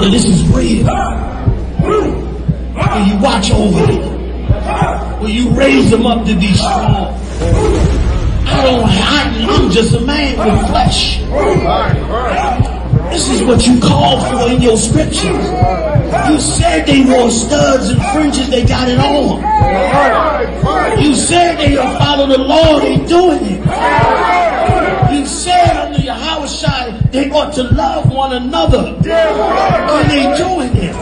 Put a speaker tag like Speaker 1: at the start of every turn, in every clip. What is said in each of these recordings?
Speaker 1: Father, this is real. Will you watch over them? Will you raise them up to be strong? I'm just a man with flesh. This is what you called for in your scriptures. You said they wore studs and fringes, they got it on. You said they will follow the law, they doing it. You said under YAHANNA they ought to love one another, and they doing it.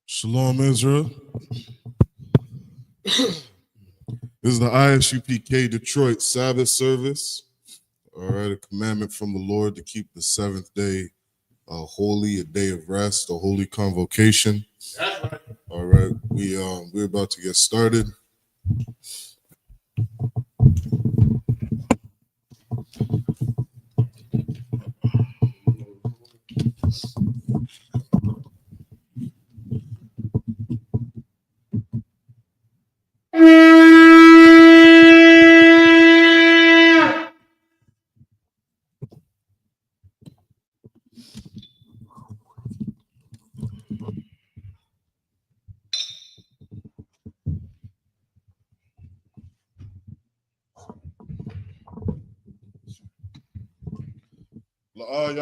Speaker 2: Shalom, Israel. This is the I.S.U.P.K Detroit Sabbath service. All right, a commandment from the Lord to keep the seventh day holy, a day of rest, a holy convocation. That's right. All right, we're about to get started.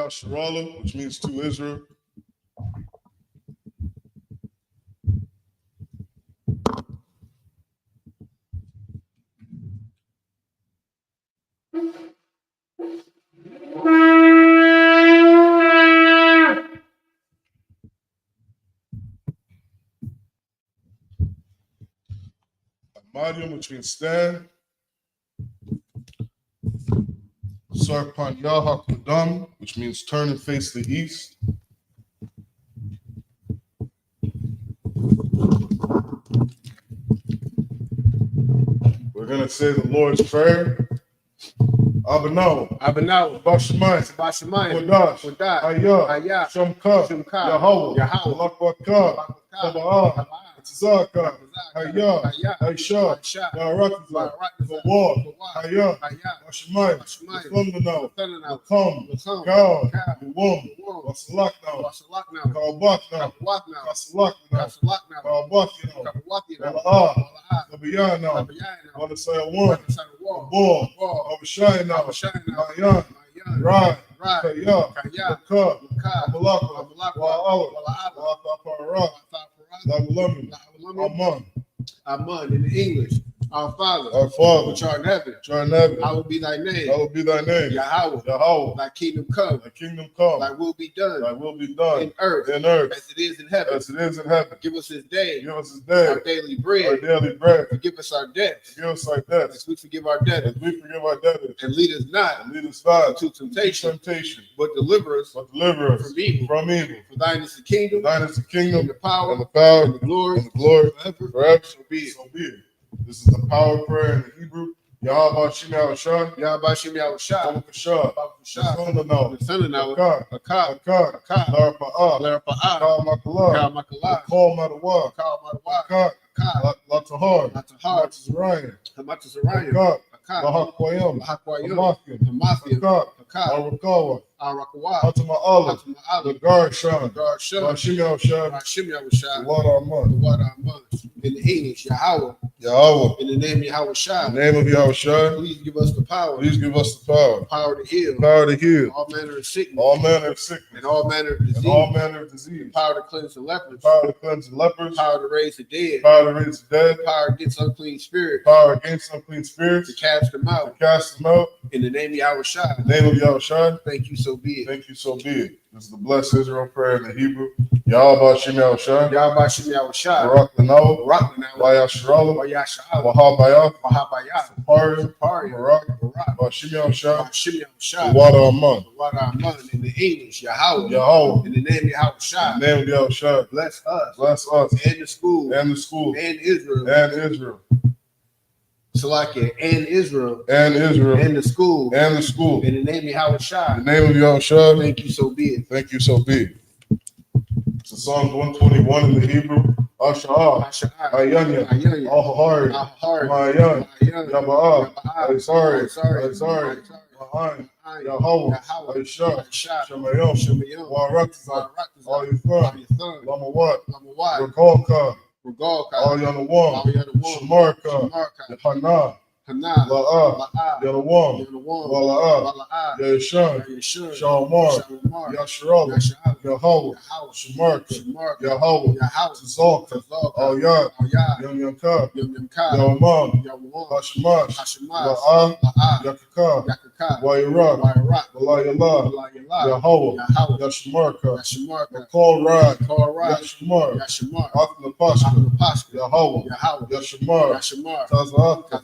Speaker 2: SHALAM, which means to Israel. Amadium, which means stand. Sarpan Yahakudam, which means turn and face the east. We're going to say the Lord's Prayer. Abanaw, Bashamayim, Kodash, I.S.U.P.K, Yahweh, Lakbakar, Sabbath, Tzaka, I.S.U.P.K, Yarakza, Gawar, Bashamayim, Thundernow, Come, God, Wum, Wasalaknow, Kalbaknow, Kasalaknow, Kalbaknow, Wala'ah, Kabiyanow, Walasayawun, Bor, Abashaynow, Mayan, Rad, Kaya, Kaka, Amalaka, Wa'ala, Wa'apaparat, Zabalami, Aman, in English. Our Father, which art in heaven, hallowed be thy name. Yahweh, thy kingdom come, thy will be done, in earth, as it is in heaven. Give us this day, our daily bread. Forgive us our debts, as we forgive our debtors. And lead us not into temptation, but deliver us from evil. For thine is the kingdom, and the power, and the glory, forever. So be it. This is the power prayer in the Hebrew. Yahweh Shimi Awashah. Thundernow. Akar. Larapa'ah. Kalmakala. Call Madawa. Latahar. Matazariah. Lahakwaim. Hamathiam. Arakawa, Hatama Allah, the Garshan, Rashim Yahushua, the water Aman.
Speaker 3: In the English, Yahweh.
Speaker 2: In
Speaker 3: the name of Yahushua.
Speaker 2: In the name of Yahushua.
Speaker 3: Please give us the power.
Speaker 2: Please give us the power.
Speaker 3: Power to heal.
Speaker 2: Power to heal.
Speaker 3: All manner of sickness.
Speaker 2: All manner of sickness.
Speaker 3: And all manner of disease.
Speaker 2: And all manner of disease.
Speaker 3: Power to cleanse the lepers.
Speaker 2: Power to cleanse the lepers.
Speaker 3: Power to raise the dead.
Speaker 2: Power to raise the dead.
Speaker 3: Power against unclean spirits.
Speaker 2: Power against unclean spirits.
Speaker 3: To cast them out.
Speaker 2: To cast them out.
Speaker 3: In the name of Yahushua.
Speaker 2: In the name of Yahushua.
Speaker 3: Thank you, so be it.
Speaker 2: Thank you, so be it. This is the blessed Israel prayer in the Hebrew. Yahweh Shem Yahushua.
Speaker 3: Yahweh Shem Yahushua.
Speaker 2: Barak Lanawa. YAHSHALAM. Wahabayah. Saparia. Barak. Shem Yahushua. Water Aman.
Speaker 3: In the English, Yahweh.
Speaker 2: Yahweh.
Speaker 3: In the name of Yahushua.
Speaker 2: In the name of Yahushua.
Speaker 3: Bless us.
Speaker 2: Bless us.
Speaker 3: And the school.
Speaker 2: And the school.
Speaker 3: And Israel.
Speaker 2: And Israel.
Speaker 3: Salakia, and Israel.
Speaker 2: And Israel.
Speaker 3: And the school.
Speaker 2: And the school.
Speaker 3: In the name of Yahushua.
Speaker 2: In the name of Yahushua.
Speaker 3: Thank you, so be it.
Speaker 2: Thank you, so be it. It's Psalm 121 in the Hebrew. Asha'ah. Ayanya. Ahahari. Mayan. Yaba'ah. Aizari. Mahan. Yahweh. Aisha. Shemayom. Warakza. Al-Yufan. Lamawat. Regalka. Al-Yanawam. Shamarka. Yahanna. La'ah. Yanawam. Wala'ah. Yahushan. Shalmar. Yasharala. Yahweh. Shamarka. Yahweh. Tzalka. Al-Yad. Yamyamka. Yawamam. Hashemash. La'ah. Yakaka. Wayirah. Walayallah. Yahweh. Yashamarka. Call Rad. Yashamar. Athna Pashka. Yahweh. Yashamar. Taza'aka.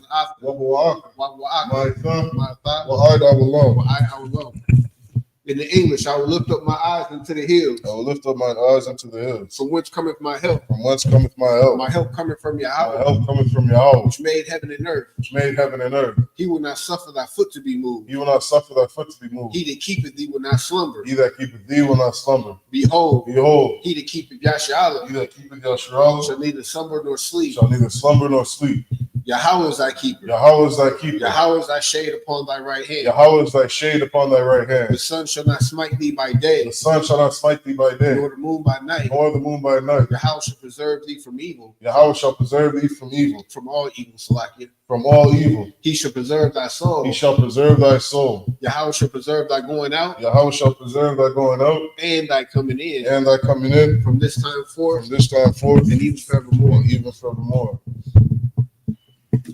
Speaker 3: In the English, I will lift up my eyes into the hills.
Speaker 2: I will lift up my eyes into the hills.
Speaker 3: From whence cometh my help?
Speaker 2: From whence cometh my help?
Speaker 3: My help cometh from Yahweh.
Speaker 2: My help cometh from Yahweh.
Speaker 3: Which made heaven and earth.
Speaker 2: Which made heaven and earth.
Speaker 3: He will not suffer thy foot to be moved.
Speaker 2: He will not suffer thy foot to be moved.
Speaker 3: He that keepeth thee will not slumber.
Speaker 2: He that keepeth thee will not slumber.
Speaker 3: Behold.
Speaker 2: He
Speaker 3: that keepeth Yasharala.
Speaker 2: He that keepeth Yasharala.
Speaker 3: Shall neither slumber nor sleep.
Speaker 2: Yahweh
Speaker 3: is thy keeper.
Speaker 2: Yahweh is thy keeper.
Speaker 3: Yahweh is thy shade upon thy right hand.
Speaker 2: Yahweh is thy shade upon thy right hand.
Speaker 3: The sun shall not smite thee by day.
Speaker 2: The sun shall not smite thee by day.
Speaker 3: Nor the moon by night.
Speaker 2: Nor the moon by night.
Speaker 3: Yahweh shall preserve thee from evil.
Speaker 2: Yahweh shall preserve thee from evil.
Speaker 3: From all evil, Salakia.
Speaker 2: From all evil.
Speaker 3: He shall preserve thy soul.
Speaker 2: He shall preserve thy soul.
Speaker 3: Yahweh shall preserve thy going out.
Speaker 2: Yahweh shall preserve thy going out.
Speaker 3: And thy coming in.
Speaker 2: And thy coming in.
Speaker 3: From this time forth.
Speaker 2: From this time forth.
Speaker 3: And even forevermore.
Speaker 2: And even forevermore.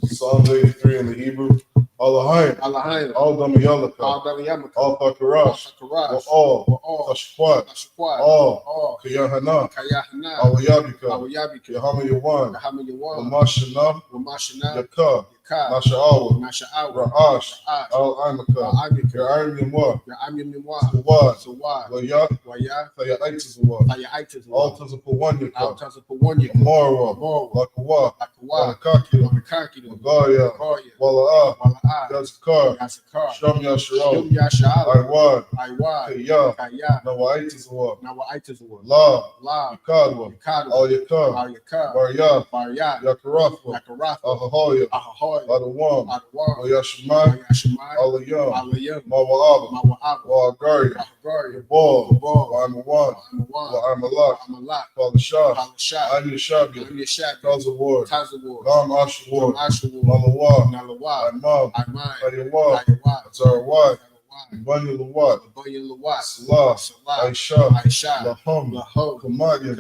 Speaker 2: Psalm 83 in the Hebrew. Allahayim. Al-Damayalaka. Al-Fakarash. All. Tashkwat. All. Yahanna. Al-YAHANNA. Yahama Yawan. Mashana. Yaka. Nasha'awa. Ra'ash. Al-Imaka. Ya'ayim Yamwa. Sawad. Wayah. Thaya'itis. Al-Tazapawanyaka. Marwa. Lakawa. Lakaki. Magaya. Wala'ah. Yazakar. Sham Yasharal. Iwad. Kaya. Nawaitis. La. Yakadwa. Al-Yakar. Baryah. Yakarafa. Ahahaya. Adawam. Yashmai. Alayam. Mawa'aba. Wa'agari. Yabal. Wa'amawan. Wa'amalak. Falashah. Ayyashabi. Tazawar. Gam Ashawar. Nalawa. Imam. Ayawad. Zarawad. Bunyan Lawat. Salah. Aisha. Laham. Kamadia.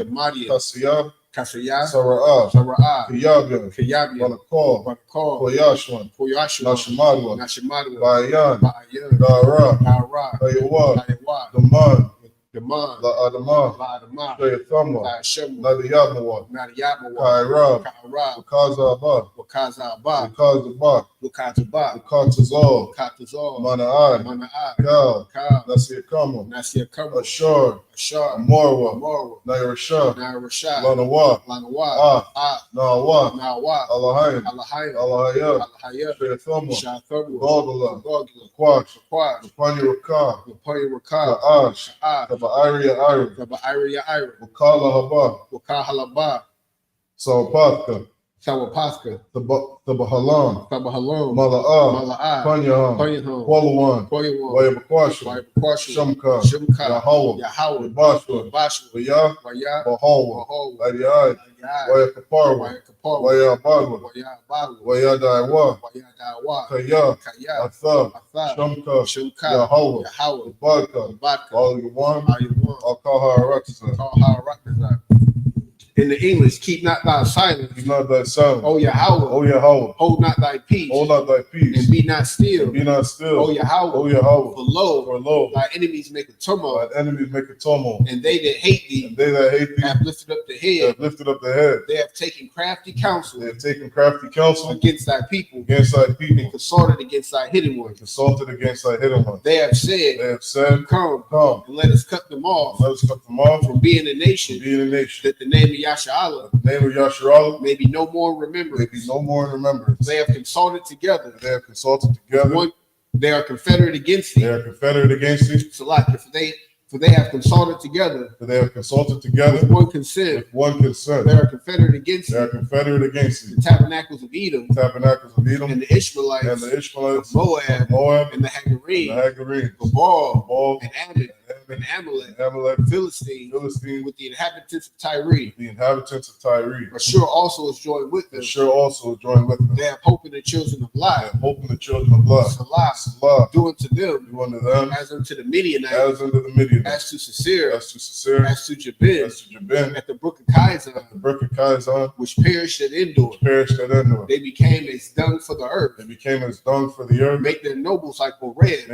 Speaker 2: Kasiyah. Sara'ah. Kiyabya. Balakal. Koyashwan. Nashimadwa. Bayan. Dara. Ayawad. Daman. La'adama. Shayathamwa. Nadiyabmawa. Kairab. Wakazaba. Wakazal. Mana'ai. Kal. Nasiyakama. Ashar. Marwa. Nairashah. Lanawa. Nawa. Alahayim. Shayathamwa. Gogala. Kwash. Rapanyaraka. Ka'ash. Ba'ariya Ira. Wakala Haba. Sapatka.
Speaker 3: Sawapaska,
Speaker 2: Tabahalam,
Speaker 3: Tabahalom,
Speaker 2: Mala'ah, Panyaham, Qualawan, Wayabakwasha, Shumka, Yahweh, Bashwa, Wayah, Bahawa, Adiai, Wayakaparwa, Wayabadwa, Wayadaiwa, Kaya, Athab, Shumka, Yahweh, Badka, All Yawan, Alkaha,
Speaker 3: in the English, keep not thy silence.
Speaker 2: Keep not thy silence.
Speaker 3: O Yahweh.
Speaker 2: O Yahweh.
Speaker 3: Hold not thy peace.
Speaker 2: Hold not thy peace.
Speaker 3: And be not still.
Speaker 2: And be not still.
Speaker 3: O Yahweh.
Speaker 2: O Yahweh.
Speaker 3: For lo, thy enemies make a tumult.
Speaker 2: Thy enemies make a tumult.
Speaker 3: And they that hate thee.
Speaker 2: And they that hate thee.
Speaker 3: Have lifted up the head.
Speaker 2: Have lifted up the head.
Speaker 3: They have taken crafty counsel.
Speaker 2: They have taken crafty counsel.
Speaker 3: Against thy people.
Speaker 2: Against thy people.
Speaker 3: And consulted against thy hidden ones.
Speaker 2: Consulted against thy hidden ones.
Speaker 3: They have said. Come. And let us cut them off.
Speaker 2: Let us cut them off.
Speaker 3: From being a nation. That the name of Yasharallah.
Speaker 2: Name of Yasharallah
Speaker 3: may be no more remembered.
Speaker 2: They
Speaker 3: have consulted together.
Speaker 2: They
Speaker 3: are confederate against thee. So like for they have consulted together. With one consent. They are confederate against thee. The tabernacles of Edom. And the Ishmaelites. Of Moab. And the Hagarene. Of Baal. And Ammon. And Amalek, Philistine, with the inhabitants of Tyre. Ashur also is joined with them. They have hope in the children of Lot. Salah. Do unto them. As unto the Midianites. As to Sisera. As to Jabin. At the brook of Kizon. Which perished at Endor. They became as dung for the earth. Make their nobles like Oreb.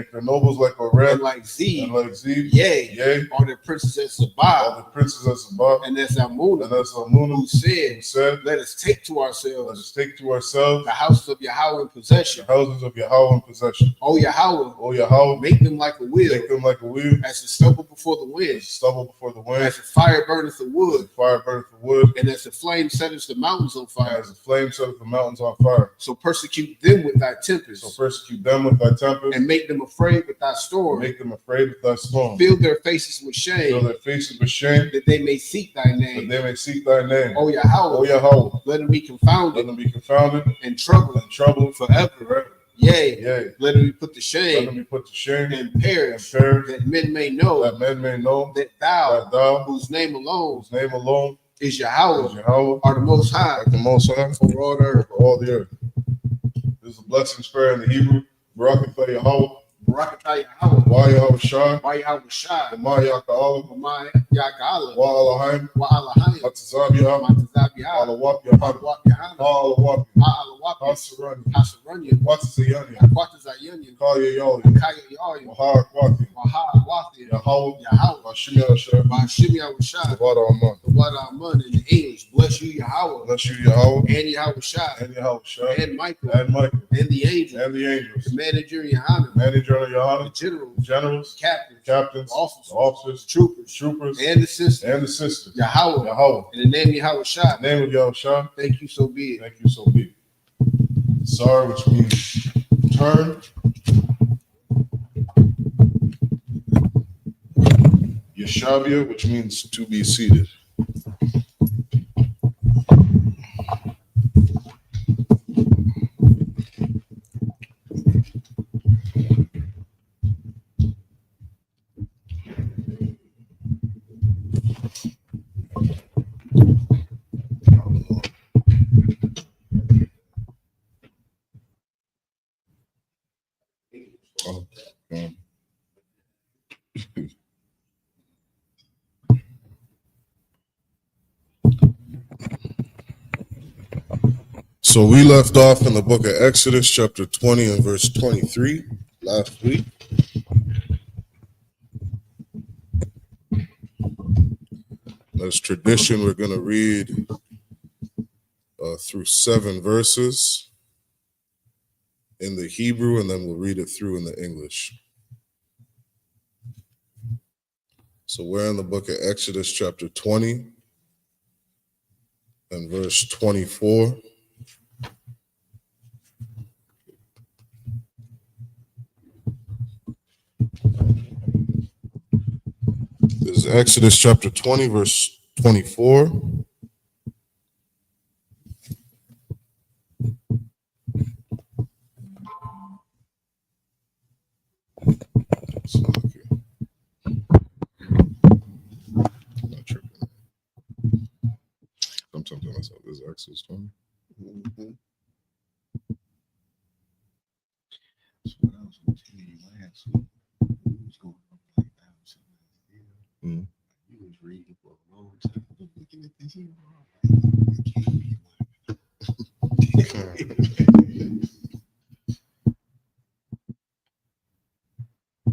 Speaker 3: And like Zeb. Yea, are the princes of Sabbath, and as Amunah, who said, let us take to ourselves the houses of Yahweh in possession. O Yahweh, make them like a wheel, as the stubble before the wind, as the fire burneth the wood, and as the flame setteth the mountains on fire. So persecute them with thy tempest, and make them afraid with thy storm. Fill their faces with shame, that they may seek thy name. O Yahweh, let them be confounded, and troubled forever. Yea, let them be put to shame, and perish, that men may know that thou, whose name alone is Yahweh, are the Most High, over all the earth.
Speaker 2: This is a blessing prayer in the Hebrew. Barakatah Yahweh.
Speaker 3: Barakatah Yahweh.
Speaker 2: Wayahweh Shai.
Speaker 3: Wayahweh Ya'ala.
Speaker 2: Wa'alahim. Atazabiyah. Alawap Yahanna. Alawap.
Speaker 3: Hasaranya.
Speaker 2: Watazayanya. Kaya Yali. Waharakwati. Yahweh. Bashimiyah Shai.
Speaker 3: The water Aman in the English. Bless you, Yahweh. And Yahweh Shai. And Michael. And the angels. The manager Yahanna. The generals. Captains.
Speaker 2: Officers. Troopers.
Speaker 3: And the sisters. Yahweh. In the name of Yahweh Shai. Thank you, so be it.
Speaker 2: Sar, which means turn. Yeshavia, which means to be seated. So we left off in the book of Exodus, chapter 20 and verse 23 last week. As tradition, we're going to read through 7 verses in the Hebrew, and then we'll read it through in the English. So we're in the book of Exodus, chapter 20 and verse 24. This is Exodus chapter 20, verse 24. This was 20.
Speaker 3: Mm-hmm. So what I was going to tell you last week, we was going up like that. You was reading for a long time. I'm looking at this here, bro. It can't be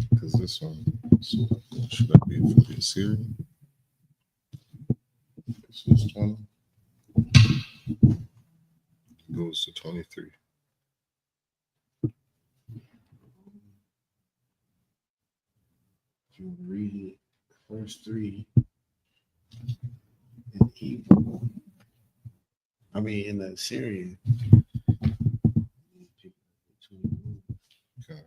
Speaker 2: because this one, so should I be for the Assyrian? This was 20. Goes to 23.
Speaker 3: If you want to read it, the first three in Hebrew, I mean in the Assyrian.
Speaker 2: Okay.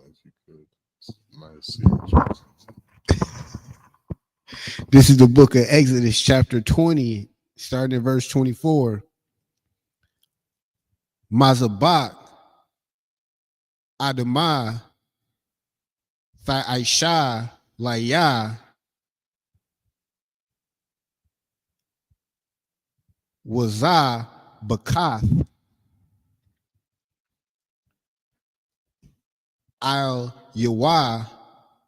Speaker 2: If you could, my Assyrian.
Speaker 3: This is the book of Exodus, chapter 20, starting at verse 24. Mazabak, Adamah, I.S.U.P.K, Laya, Wazah, Bakath, Al-Yawah,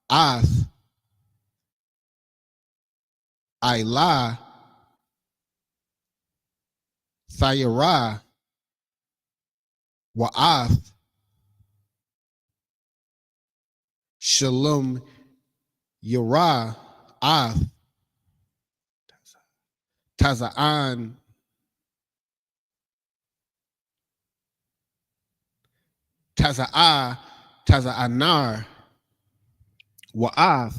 Speaker 3: Ath, Ilah, Thayarah, Wa'ath, Shalom, Yarah, Ath, Taza'an, Taza'ah, Taza'anar, Wa'ath,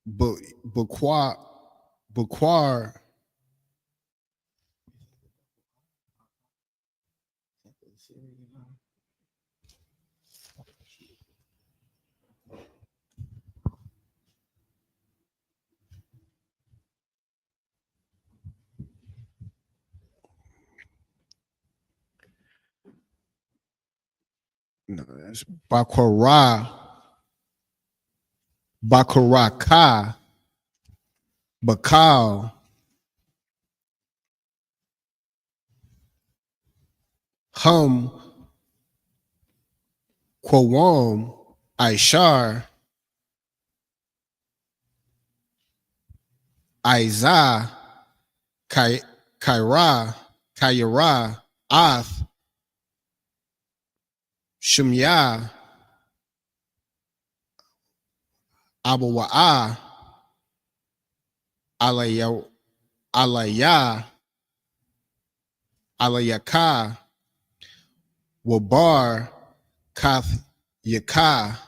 Speaker 3: Baquar, no, that's Bakaraka, Bakal, Hum, Quawam, Ishar, Izah, Kayara, Ath, Shemyah, Abawa'ah, Alayah, Alayaka, Wabar, Kath Yaka.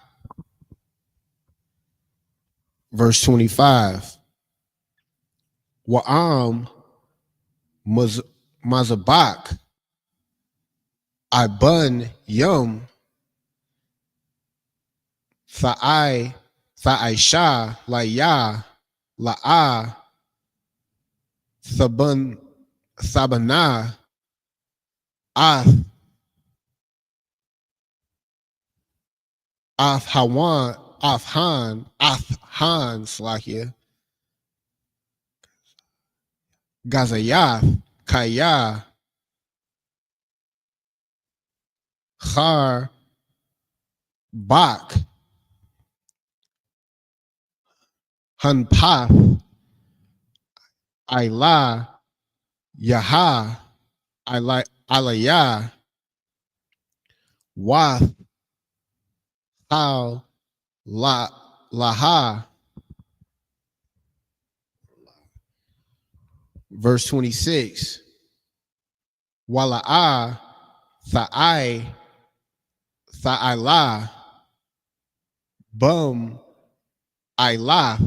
Speaker 3: Verse 25. Wa'am, Mazabak, Ibun, Yum, Tha'isha, Laya, La'ah, Thabana, Ath, Afhan, Slakia, Gazayath, Kaya, Khar, Bak, Hunpath, Ilah, Yaha, Alayah, Wath, Hal, Laha, Verse 26. Wala'a tha'ila bum ila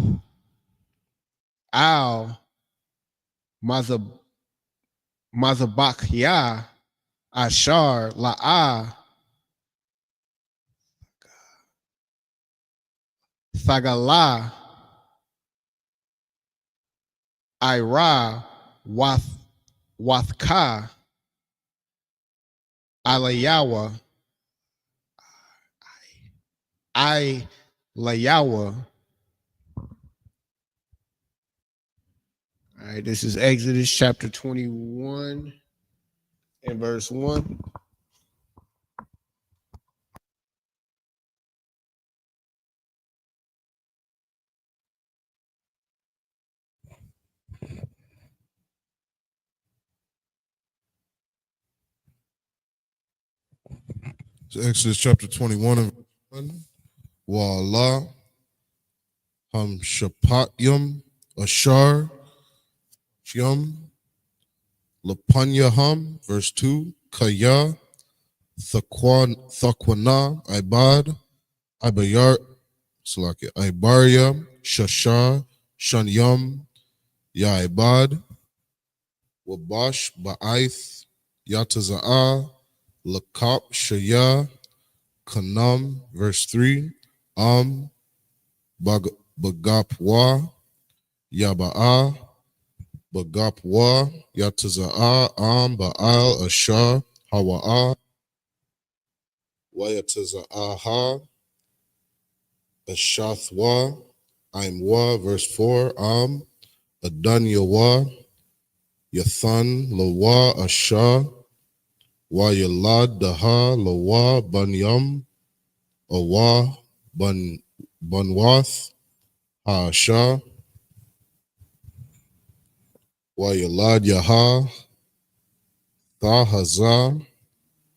Speaker 3: al mazabakya ashar la'a thagala ira wathka alayawa layawa. All right, this is Exodus chapter 21 and verse 1.
Speaker 2: So Exodus chapter 21 and verse 1. Wa'ala Shapatyam Ashar Yum Lapanyaham, verse 2. Kaya Thakwana Ibad Ibayar Salaki Ibaria Shasha Shanyam Yaibad Wabash Ba'aith Yataza'a Lakap Shaya Kanam, verse 3. Bagapwa Yaba'a Bagapwa Yataza'a Ba'al Asha Hawa'a Wayataza'aha Ashathwa Imwa, verse 4. Adanyawa Yathan Lawa Asha Wayalad Daha Lawa Banyam Awa Banwath Asha Wayalad Yaha Tahaza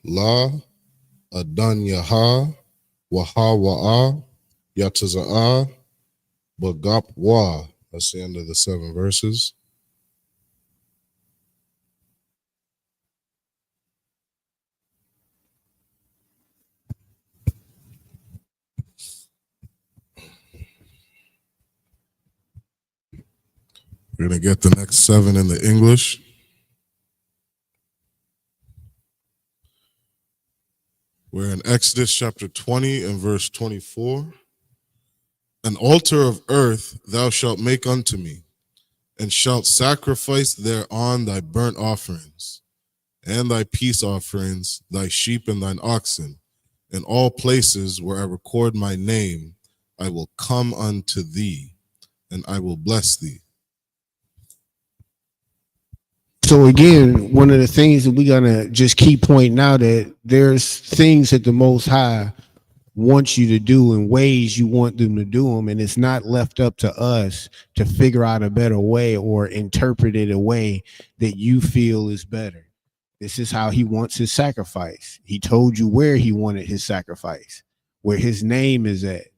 Speaker 2: La Adanyaha Wahawa'a Yataza'a Bagapwa. That's the end of the 7 verses. We're going to get the next 7 in the English. We're in Exodus chapter 20 and verse 24. An altar of earth thou shalt make unto me, and shalt sacrifice thereon thy burnt offerings, and thy peace offerings, thy sheep and thine oxen. In all places where I record my name, I will come unto thee, and I will bless thee.
Speaker 3: So again, one of the things that we're gonna just keep pointing out that there's things that the Most High wants you to do in ways you want them to do them, and it's not left up to us to figure out a better way or interpret it a way that you feel is better. This is how he wants his sacrifice. He told you where he wanted his sacrifice, where his name is at.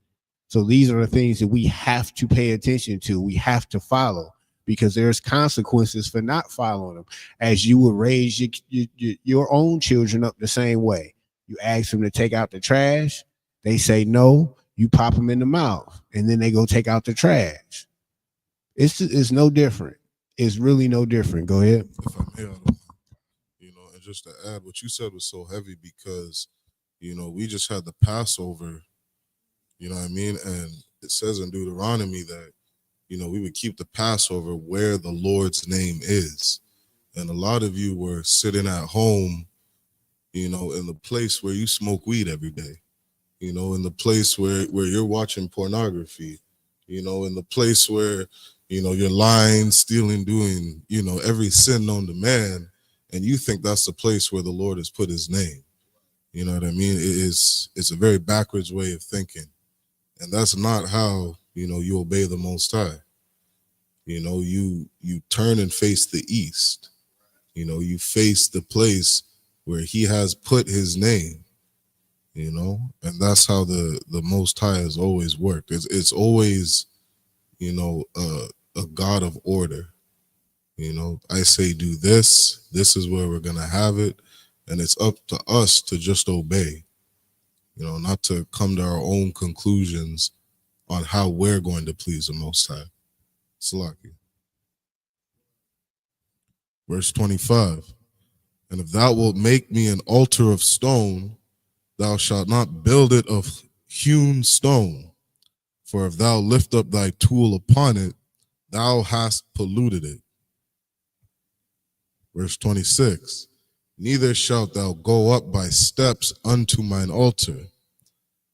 Speaker 3: So these are the things that we have to pay attention to. We have to follow, because there's consequences for not following them, as you would raise your own children up the same way. You ask them to take out the trash, they say no, you pop them in the mouth, and then they go take out the trash. It's no different. It's really no different. Go ahead.
Speaker 2: If I may, and just to add, what you said was so heavy because, we just had the Passover, you know what I mean? And it says in Deuteronomy that, we would keep the Passover where the Lord's name is. And a lot of you were sitting at home, in the place where you smoke weed every day, in the place where you're watching pornography, in the place where, you're lying, stealing, doing, every sin known to man. And you think that's the place where the Lord has put his name. You know what I mean? It's a very backwards way of thinking. And that's not how, you obey the Most High. You turn and face the east. You face the place where he has put his name, and that's how the Most High has always worked. It's always, a God of order, You know, I say do this. This is where we're going to have it. And it's up to us to just obey, you know, not to come to our own conclusions on how we're going to please the Most High. Salaki. Verse 25. And if thou wilt make me an altar of stone, thou shalt not build it of hewn stone. For if thou lift up thy tool upon it, thou hast polluted it. Verse 26. Neither shalt thou go up by steps unto mine altar,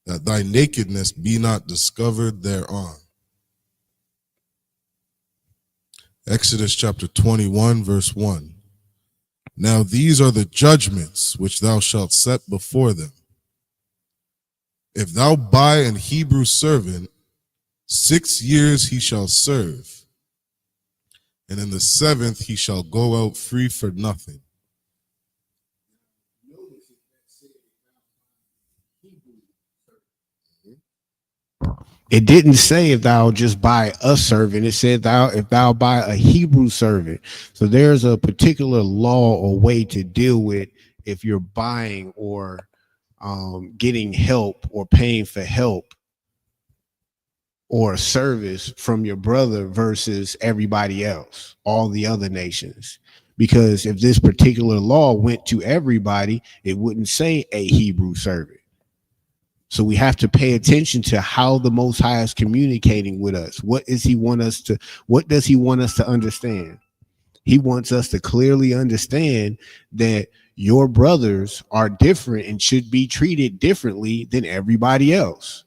Speaker 2: that thy nakedness be not discovered thereon. Exodus chapter 21, verse 1. Now these are the judgments which thou shalt set before them. If thou buy an Hebrew servant, 6 years he shall serve, and in the 7th he shall go out free for nothing.
Speaker 3: It didn't say if thou just buy a servant. It said if thou buy a Hebrew servant. So there's a particular law or way to deal with if you're buying or getting help or paying for help or service from your brother versus everybody else, all the other nations. Because if this particular law went to everybody, it wouldn't say a Hebrew servant. So we have to pay attention to how the Most High is communicating with us. What does he want us to understand? He wants us to clearly understand that your brothers are different and should be treated differently than everybody else.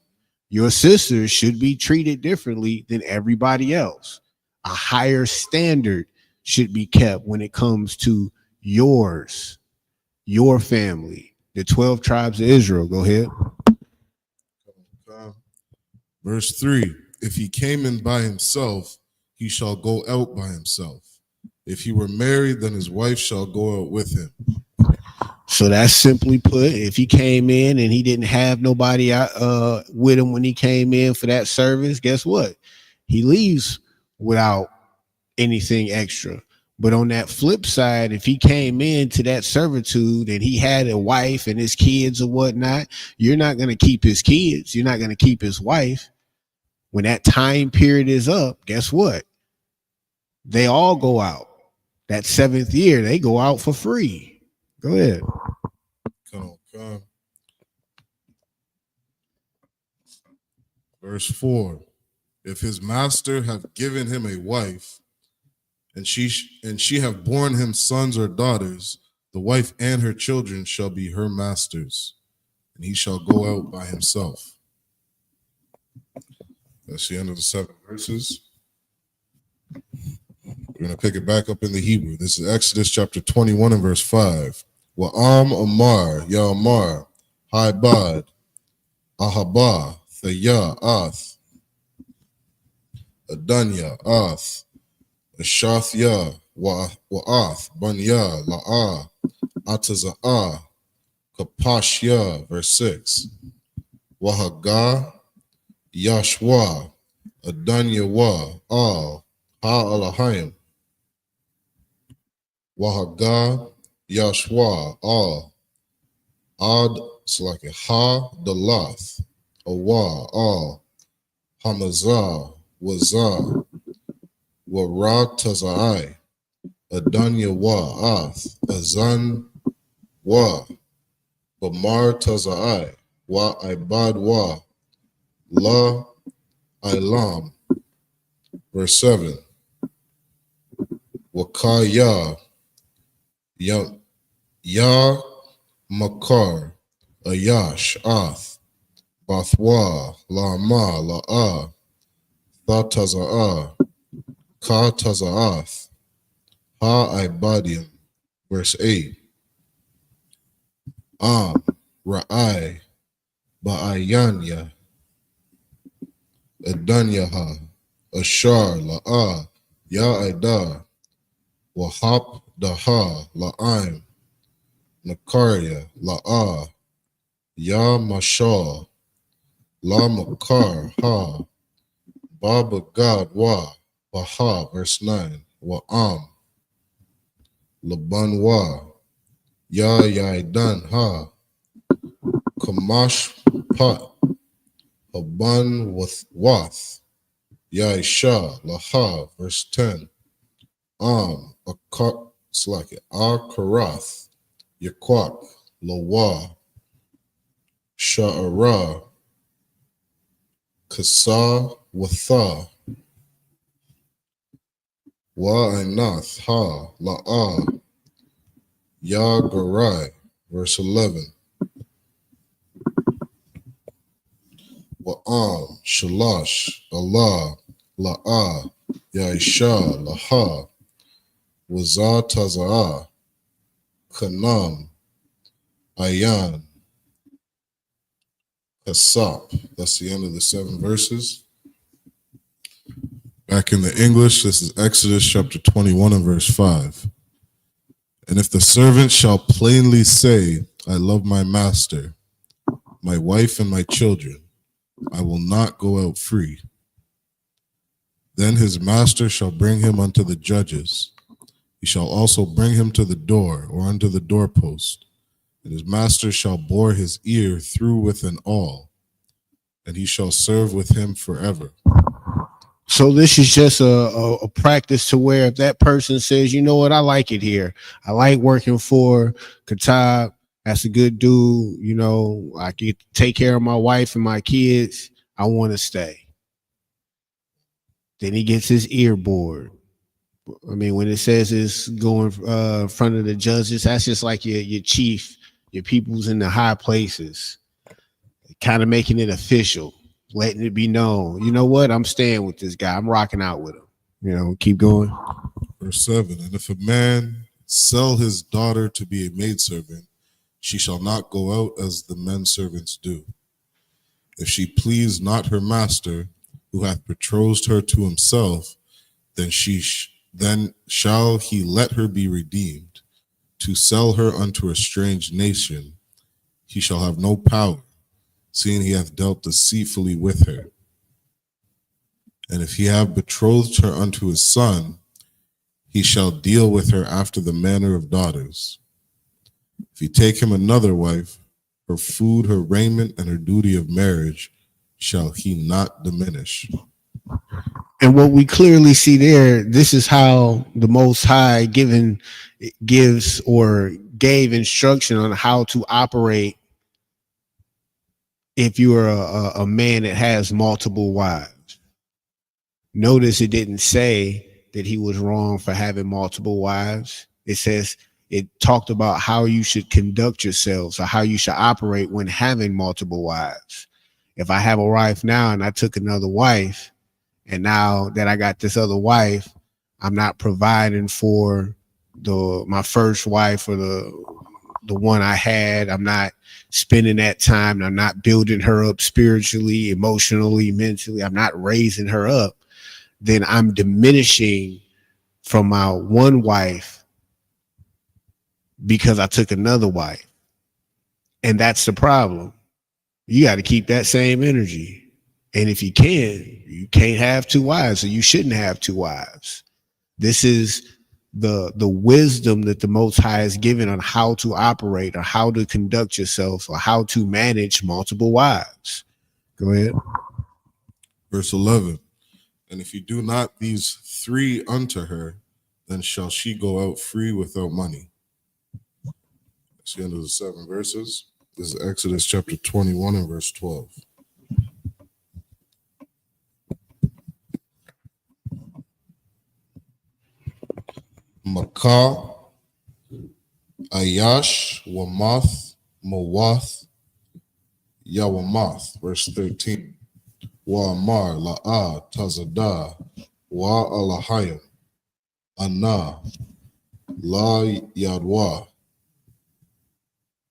Speaker 3: Your sisters should be treated differently than everybody else. A higher standard should be kept when it comes to yours, your family, the 12 tribes of Israel. Go ahead.
Speaker 2: Verse 3, if he came in by himself, he shall go out by himself. If he were married, then his wife shall go out with him.
Speaker 3: So that's simply put, if he came in and he didn't have nobody with him when he came in for that service, guess what? He leaves without anything extra. But on that flip side, if he came into that servitude and he had a wife and his kids or whatnot, you're not going to keep his kids. You're not going to keep his wife. When that time period is up, guess what? They all go out. That 7th year, they go out for free. Go ahead.
Speaker 2: Come. Verse 4, if his master have given him a wife, and she have borne him sons or daughters, the wife and her children shall be her masters, and he shall go out by himself. That's the end of the 7 verses. We're going to pick it back up in the Hebrew. This is Exodus chapter 21 and verse 5. Wa'am Amar, Ya'amar, Haibad, Ahaba, Thaya, Ath, Adanya, Ath, Ashathya, Wa'ath, Banya, La'ah, Ataza'ah, Kapashya, verse 6. Wahaga, Yashwa, Adanya Wa, Al, Ha-Alahayim, Wahaga, Yashwa, Al, Ad, Slaki, Ha-Dalath, Awa, Al, Hamazah, Wazah, Wara Tazai, Adanya Wa, Ath, Azan Wa, Bamar Tazai, Wa Ibad Wa, La Ilam, verse 7. Wakaya, Ya Makar, Ayash, Ath, Bathwa, Lama, La'ah, Thataza'ah, Ka Taza'ath, Ha Ibadim, verse 8. Ra'ai, Ba'ayanya, Adanyaha, Ashar, La'ah, Ya'ida, Wahab, Daha, La'im, Nakarya, La'ah, Ya Mashal, La Makar, Ha, Baba God, Wa, Baha, verse 9, Wa'am, Labanwa, Ya Yaidan Ha, Kamash Pat, Haban Wath, Yaisha Laha, verse 10. Karath, Yaquak, Lawa, Sha'ara, Kasa, Watha, Wa'anath, Ha, La'a, Ya Garai, verse 11. Wa'am, Shalash, Allah, La'a, Yaisha, Laha, Wazah Taza'ah, Kanam, Ayan, Kasap. That's the end of the 7 verses. Back in the English, this is Exodus chapter 21 and verse 5. And if the servant shall plainly say, I love my master, my wife and my children, I will not go out free. Then his master shall bring him unto the judges. He shall also bring him to the door or unto the doorpost, and his master shall bore his ear through with an awl, and he shall serve with him forever.
Speaker 3: So this is just a practice to where if that person says, you know what, I like it here. I like working for Katab. That's a good dude. You know, I get to take care of my wife and my kids. I want to stay. Then he gets his ear bored. I mean, when it says it's going in front of the judges, that's just like your chief, your people's in the high places, kind of making it official. Letting it be known, you know what? I'm staying with this guy. I'm rocking out with him. You know, keep going.
Speaker 2: Verse 7. And if a man sell his daughter to be a maidservant, she shall not go out as the men servants do. If she please not her master, who hath betrothed her to himself, then then shall he let her be redeemed. To sell her unto a strange nation, he shall have no power, seeing he hath dealt deceitfully with her. And if he have betrothed her unto his son, he shall deal with her after the manner of daughters. If he take him another wife, her food, her raiment, and her duty of marriage shall he not diminish.
Speaker 3: And what we clearly see there, this is how the Most High gives or gave instruction on how to operate if you are a man that has multiple wives. Notice it didn't say that he was wrong for having multiple wives. It talked about how you should conduct yourselves or how you should operate when having multiple wives. If I have a wife now and I took another wife, and now that I got this other wife, I'm not providing for my first wife or the one I had. I'm not spending that time. I'm not building her up spiritually, emotionally, mentally. I'm not raising her up. Then I'm diminishing from my one wife because I took another wife. And that's the problem. You got to keep that same energy. And if you can't have 2 wives, so you shouldn't have 2 wives. This is the wisdom that the Most High has given on how to operate or how to conduct yourself or how to manage multiple wives. Go ahead.
Speaker 2: Verse 11. And if you do not these 3 unto her, then shall she go out free without money. That's the end of the 7 verses. This is Exodus chapter 21 and verse 12. Makah, Ayash, Wamath, Mawath, Yawamath, verse 13. Wa Amar, La'a, Tazadah, Wa Alahayim, Anna, La Yadwa,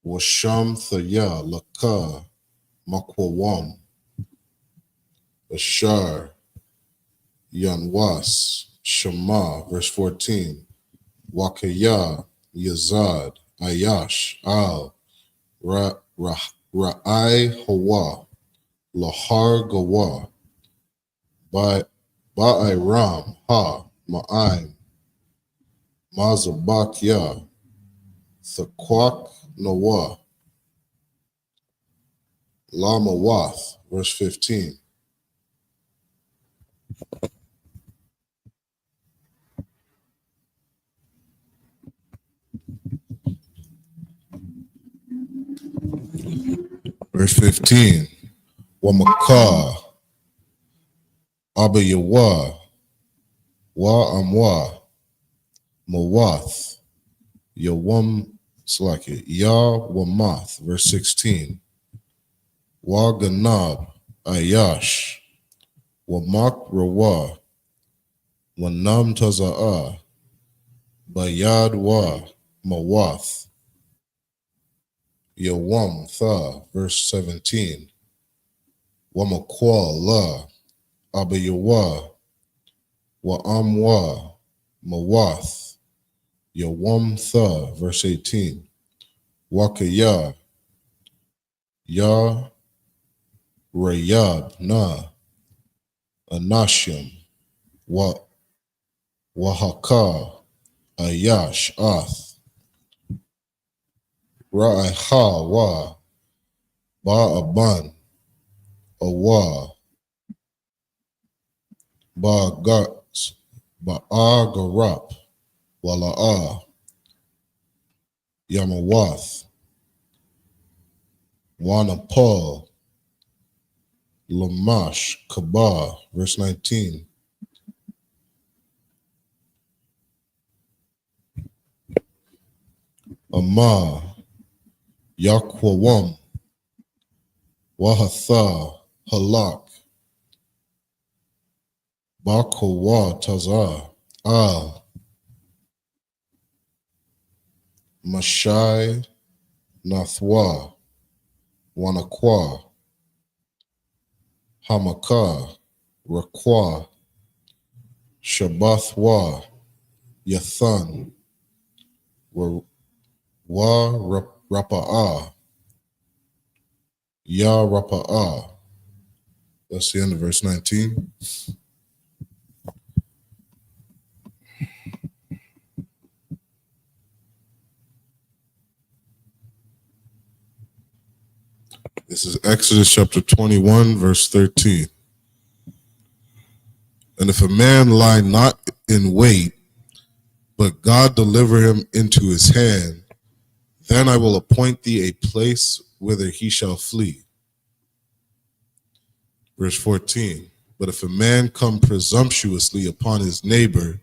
Speaker 2: Washam Thaya, Laka, Makwawam, Ashar, Yanwas, Shema, verse 14. Wakaya, Yazad, Ayash, Al, Ra'ai Hawa, Lahar Gawa, Ba'iram, Ha, Ma'aim, Mazabakya, Thakwak Nawa, Lamawath, verse 15. Verse 15. Wamakah, Abayawa, Wa Amwa, Mawath, Yawam Slaki, Ya Wamath, verse 16. Wa Ganab, Ayash, Wamak Rawa, Wanam Taza'a, Bayad Wa, Mawath, Yawam Tha, verse 17. Wamakwa La, Abayawa, Wa Amwa, Mawath, Yawam Tha, verse 18. Wakaya, Ya Rayab Na, Anashim, Wahaka, Ayash Ath, Ra'aha Wa, Ba'aban, Awa, Ba'agarap, Wala'a, Yamawath, Wanapal, Lamash, Kabah, verse 19. Amah, Yakwawam, Wahatha, Halak, Bakawa Tazah, Al, Mashai, Nathwa, Wanakwa, Hamaka, Rakwa, Shabbathwa, Yathan, Rapa'ah, Ya Rapa'ah. That's the end of verse 19. This is Exodus chapter 21, verse 13. And if a man lie not in wait, but God deliver him into his hand, then I will appoint thee a place whither he shall flee. Verse 14. But if a man come presumptuously upon his neighbor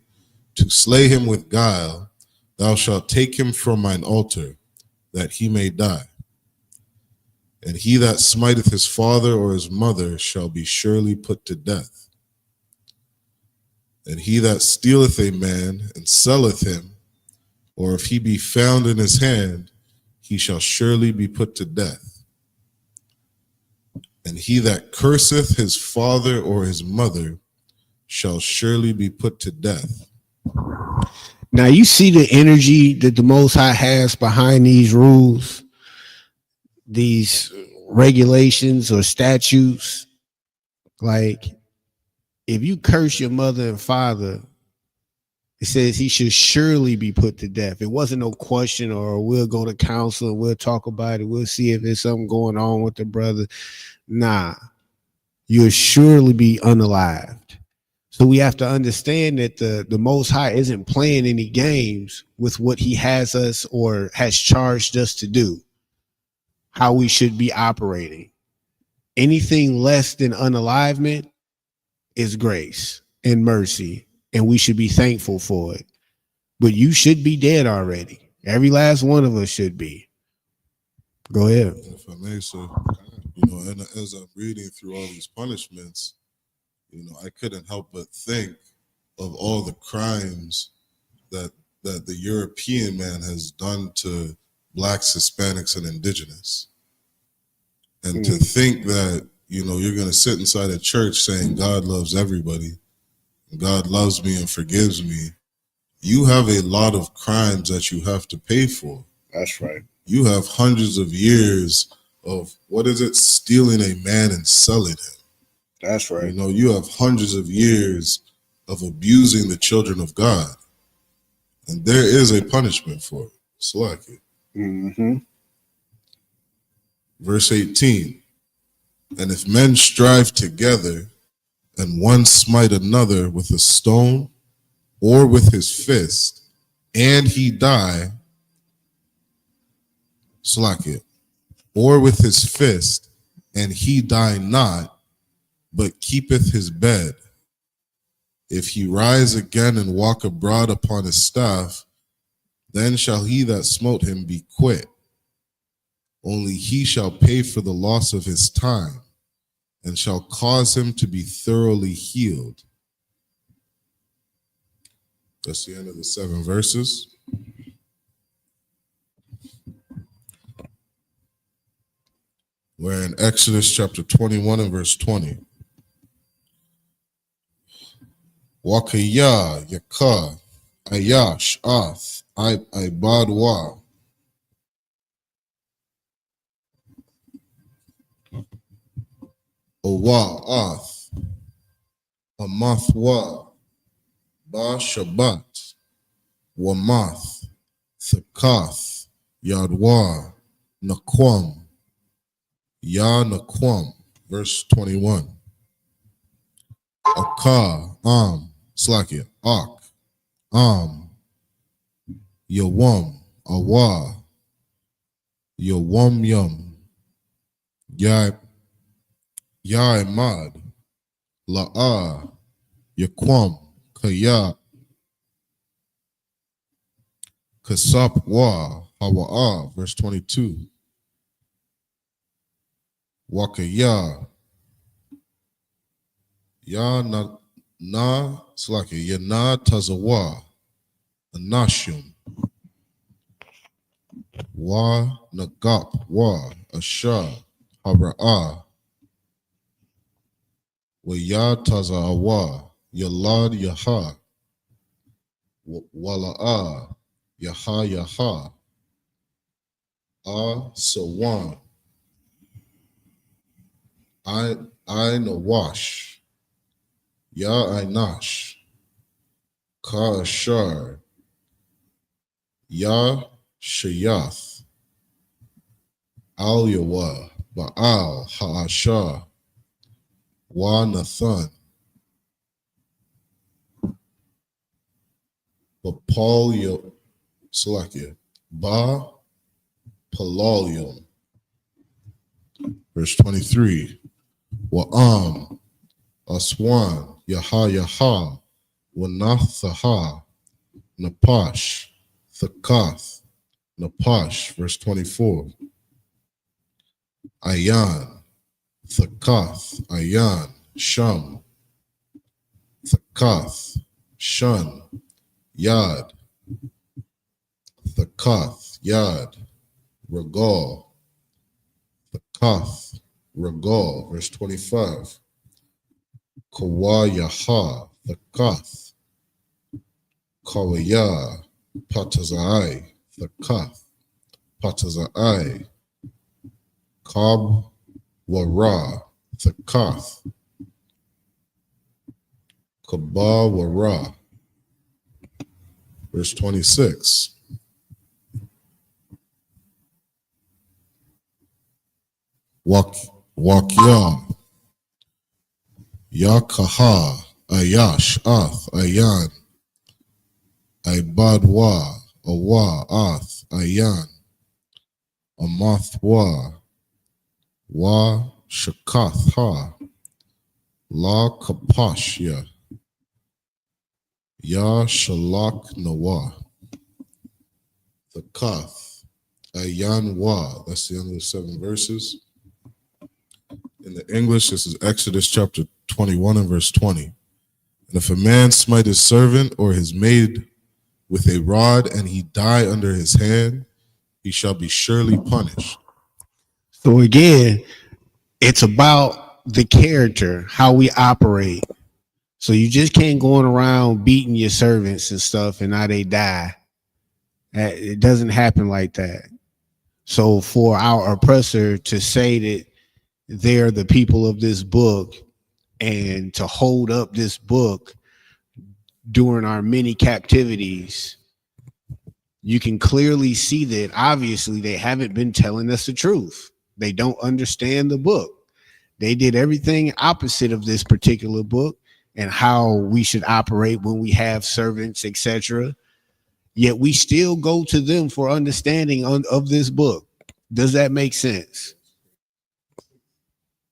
Speaker 2: to slay him with guile, thou shalt take him from mine altar, that he may die. And he that smiteth his father or his mother shall be surely put to death. And he that stealeth a man and selleth him, or if he be found in his hand, he shall surely be put to death. And he that curseth his father or his mother shall surely be put to death.
Speaker 4: Now you see the energy that the Most High has behind these rules, these regulations or statutes. Like, if you curse your mother and father, it says he should surely be put to death. It wasn't no question, or we'll go to counsel and we'll talk about it. We'll see if there's something going on with the brother. Nah, you'll surely be unalived. So we have to understand that the Most High isn't playing any games with what he has us or has charged us to do, how we should be operating. Anything less than unalivement is grace and mercy, and we should be thankful for it. But you should be dead already. Every last one of us should be. Go ahead.
Speaker 2: If I may, sir, and as I'm reading through all these punishments, I couldn't help but think of all the crimes that the European man has done to blacks, Hispanics, and indigenous. And to think that, you're going to sit inside a church saying God loves everybody, God loves me and forgives me. You have a lot of crimes that you have to pay for.
Speaker 4: That's right.
Speaker 2: You have hundreds of years of, stealing a man and selling him.
Speaker 4: That's right.
Speaker 2: You have hundreds of years of abusing the children of God. And there is a punishment for it. Slack it. Verse 18. And if men strive together, and one smite another with a stone or with his fist, and he die, slack it, or with his fist, and he die not, but keepeth his bed, if he rise again and walk abroad upon his staff, then shall he that smote him be quit. Only he shall pay for the loss of his time, and shall cause him to be thoroughly healed. That's the end of the 7 verses. We're in Exodus chapter 21 and verse 20. Wakaya, Yaka, Ayash, Ath, Ibadwa. Owa, Ath, Amathwa, Ba Shabbat, Wamath, Thakath, Yadwa, Naquam, Ya Naquam. Verse 21. Aka, Slakia, Ak, Yawam, Awa, Yawam Yum, Yaimad, La'a, Yaquam, Kaya, Kasap Wa, Hawa'a, verse 22. Wakaya, Ya na Slaki, Yana Tazawa, Anashim, Wa Nagap, Wa Asha, Habra'a, Wa Ya Tazawa, Yalad Yaha, Wala'a, Yaha Yaha, Sawan, I Nawash, Ya Ainash, Ka Ashar, Ya Shayath, Al Yawa, Baal Ha'ashar, Wa Nathan, Bapal Salakia, Ba Palalium. Verse 23. Wa'am, Aswan, Yaha Yaha, Wanathaha, Napash, Thakath, Napash, verse 24. Ayan, Thakath, Ayan, Sham, Thakath, Shun, Yad, Thakath, Yad, Regal, Thakath, Regal, verse 25. Kawayaha, Thakath, Kawaya, Patazai, Thakath, Patazai, Kab, Wara, Thakath, Kaba, Wara, verse 26. Wakya, Yakaha, Ayash, Ath, Ayan, Ibadwa, Awa, Ath, Ayan, Amathwa, Wa Shakatha, La Kapashya, Ya Shalak Nawa, the Kath, Ayan Wa. That's the end of the 7 verses. In the English, this is Exodus chapter 21 and verse 20. And if a man smite his servant or his maid with a rod, and he die under his hand, he shall be surely punished.
Speaker 4: So again, it's about the character, how we operate. So you just can't go around beating your servants and stuff and now they die. It doesn't happen like that. So for our oppressor to say that they're the people of this book and to hold up this book during our many captivities you can clearly see that obviously they haven't been telling us the truth. They don't understand the book. They did everything opposite of this particular book and how we should operate when we have servants, etc. Yet we still go to them for understanding of this book. Does that make sense?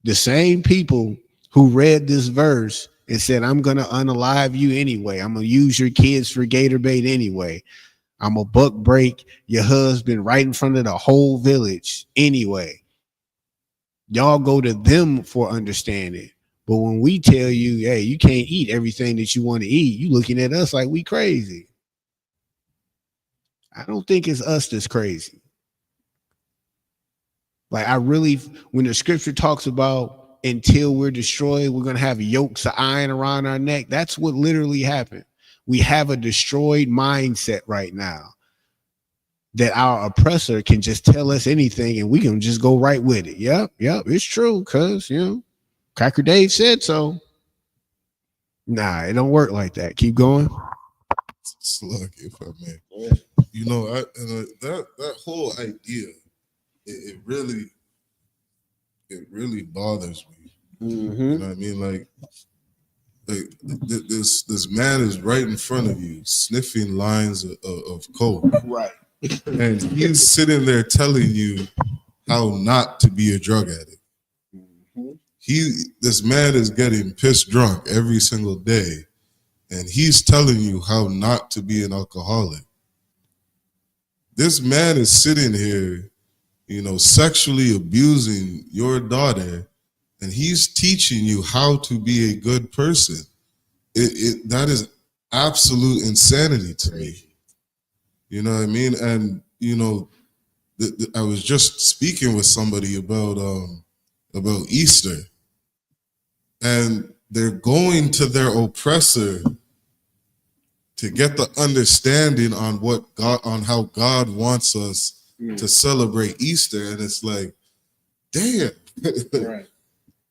Speaker 4: The same people who read this verse and said, I'm going to unalive you anyway. I'm going to use your kids for gator bait anyway. I'm going to buck break your husband right in front of the whole village anyway. Y'all go to them for understanding. But when we tell you, hey, you can't eat everything that you want to eat, you looking at us like we crazy. I don't think it's us that's crazy. Like I really, when the scripture talks about until we're destroyed, we're going to have yokes of iron around our neck. That's what literally happened. We have a destroyed mindset right now that our oppressor can just tell us anything and we can just go right with it. Yep, it's true. Cause Cracker Dave said so. Nah, it don't work like that. Keep going.
Speaker 2: Slug, if I may. That whole idea, it really bothers me.
Speaker 4: Mm-hmm.
Speaker 2: You know what I mean? Like this man is right in front of you, sniffing lines of coke,
Speaker 4: right?
Speaker 2: And he's sitting there telling you how not to be a drug addict. Mm-hmm. This man is getting pissed drunk every single day, and he's telling you how not to be an alcoholic. This man is sitting here, sexually abusing your daughter, and he's teaching you how to be a good person. That is absolute insanity to me. You know what I mean? And I was just speaking with somebody about Easter, and they're going to their oppressor to get the understanding on how God wants us to celebrate Easter. And it's like, damn, right.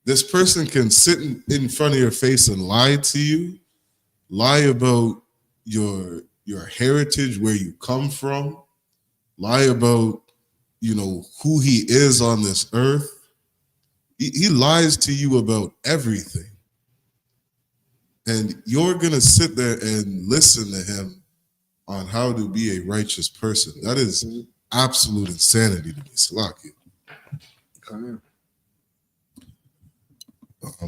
Speaker 2: This person can sit in front of your face and lie to you, lie about your heritage, where you come from, lie about, who he is on this earth. He lies to you about everything. And you're going to sit there and listen to him on how to be a righteous person. That is absolute insanity to me. Salaki.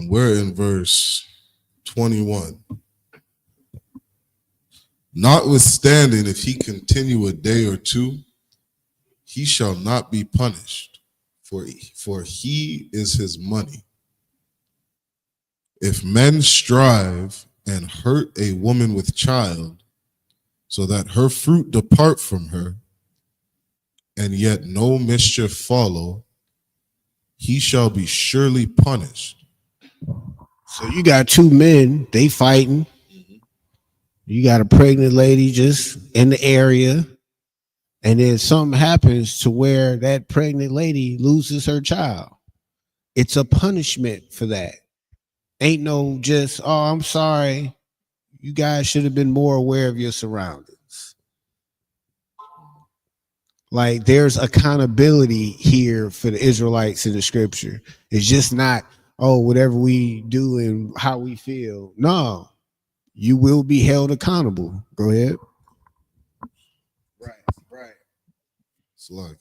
Speaker 2: We're in verse 21. Notwithstanding, if he continue a day or two, he shall not be punished, for he is his money. If men strive and hurt a woman with child, so that her fruit depart from her, and yet no mischief follow, he shall be surely punished.
Speaker 4: So you got two men, they fighting. You got a pregnant lady just in the area, and then something happens to where that pregnant lady loses her child. It's a punishment for that. Ain't no just, oh, I'm sorry. You guys should have been more aware of your surroundings. Like there's accountability here for the Israelites in the scripture. It's just not, oh, whatever we do and how we feel. No, you will be held accountable. Go ahead.
Speaker 2: Right. It's like,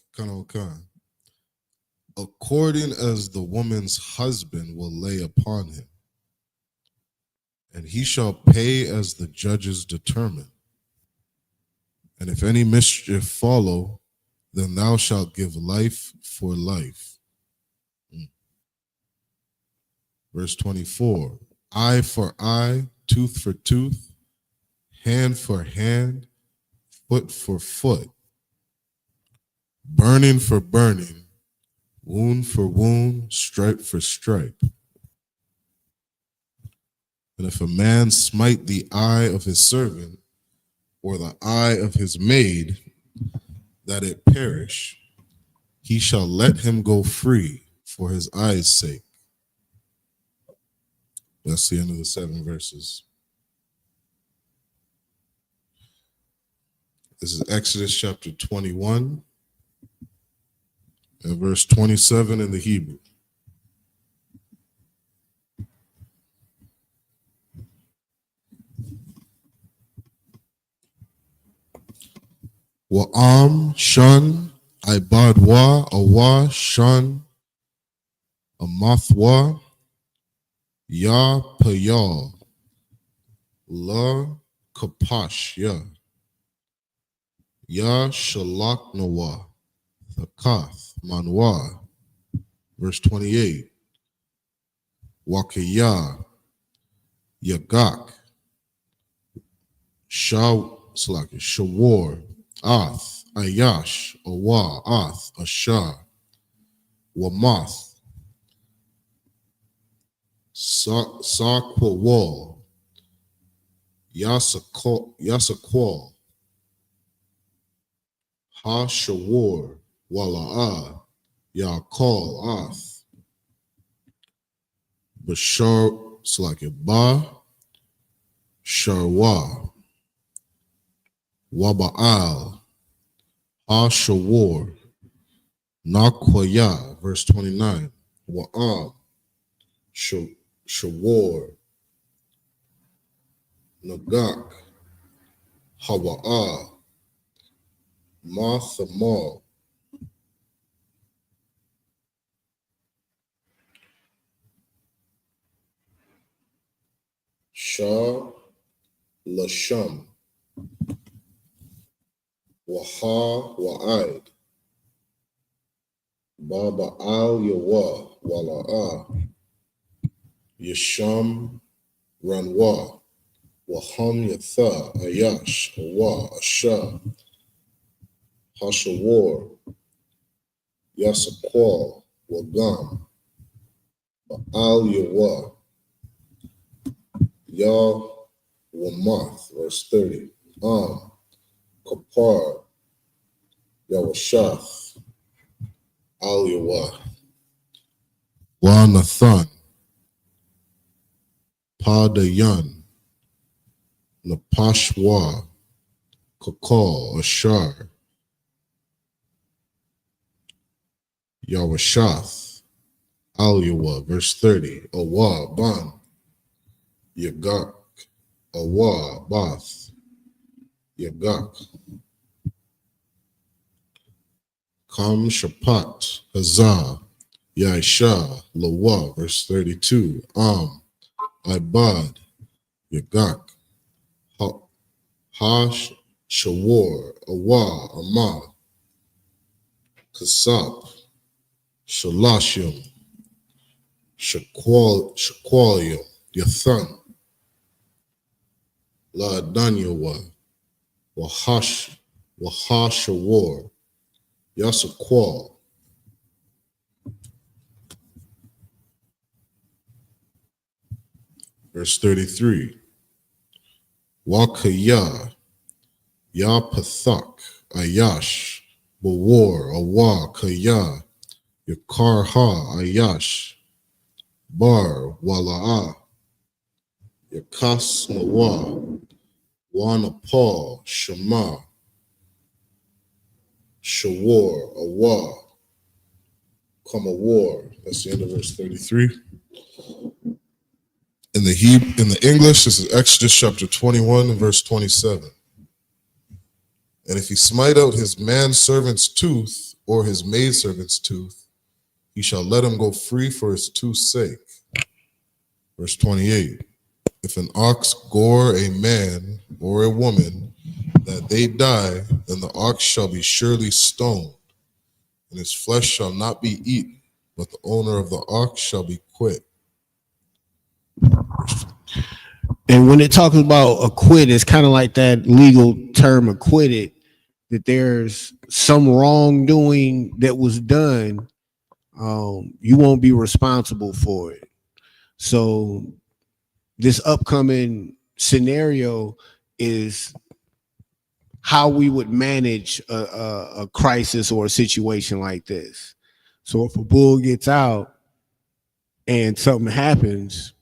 Speaker 2: according as the woman's husband will lay upon him, and he shall pay as the judges determine. And if any mischief follow, then thou shalt give life for life. Verse 24, eye for eye, tooth for tooth, hand for hand, foot for foot, burning for burning, wound for wound, stripe for stripe. And if a man smite the eye of his servant, or the eye of his maid, that it perish, he shall let him go free for his eye's sake. That's the end of the 7 verses. This is Exodus chapter 21 and verse 27 in the Hebrew. Wa'am shun ibadwa awa shun amathwa ya payal la kapash ya shalak nawa thakath manwa. Verse 28. Wakaya yagak shawar ath ayash awa ath asha wamath sakwal yasakwal ha shawar wala'a yakal ath bashar ba sharwa waba'al ha shawar nakwaya. Verse 29. Wa'am shawar nagak hawa'a mathamal shah lasham waha wa'id baba al yawa wala'a yasham ranwa waham yatha ayash awa asha hashawar yasakwal wagam al yawa ya wamath. Verse 30. Kapar yawashath al yawa wa nathan padayan napashwa kakal ashar yawashath al yawa. Verse 30. Awa ban yagak awa bath yagak kam shapat hazah yaisha lawa. Verse 32. Ibad yagak ha shawar awa ama kasap shalashim shakwalya yathan la danyawa wahashawar yasakwal. Verse 33. Wakaya ya pathak ayash bawar awa kaya yakarha ayash bar wala'a yakas nawa wanapal shama shawar awa come a war. That's the end of verse 33. In the English, this is Exodus chapter 21 and verse 27. And if he smite out his manservant's tooth or his maidservant's tooth, he shall let him go free for his tooth's sake. Verse 28. If an ox gore a man or a woman, that they die, then the ox shall be surely stoned, and his flesh shall not be eaten, but the owner of the ox shall be quit.
Speaker 4: And when it talks about acquit, it's kind of like that legal term acquitted, that there's some wrongdoing that was done. You won't be responsible for it. So this upcoming scenario is how we would manage a crisis or a situation like this. So if a bull gets out and something happens,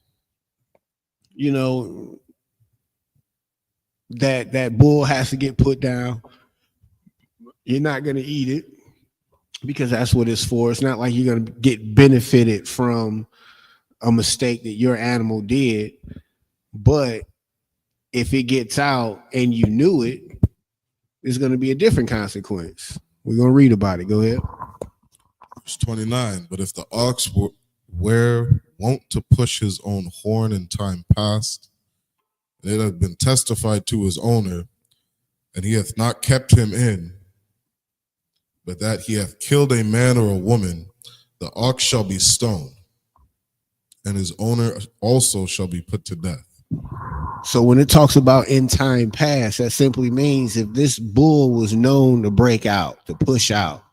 Speaker 4: that bull has to get put down. You're not going to eat it because that's what it's for. It's not like you're going to get benefited from a mistake that your animal did. But if it gets out and you knew it, it's going to be a different consequence. We're going to read about it. Go ahead.
Speaker 2: Verse 29. But if the ox were wont to push his own horn in time past, and it hath been testified to his owner, and he hath not kept him in, but that he hath killed a man or a woman, the ox shall be stoned, and his owner also shall be put to death.
Speaker 4: So when it talks about in time past, that simply means if this bull was known to break out, to push out,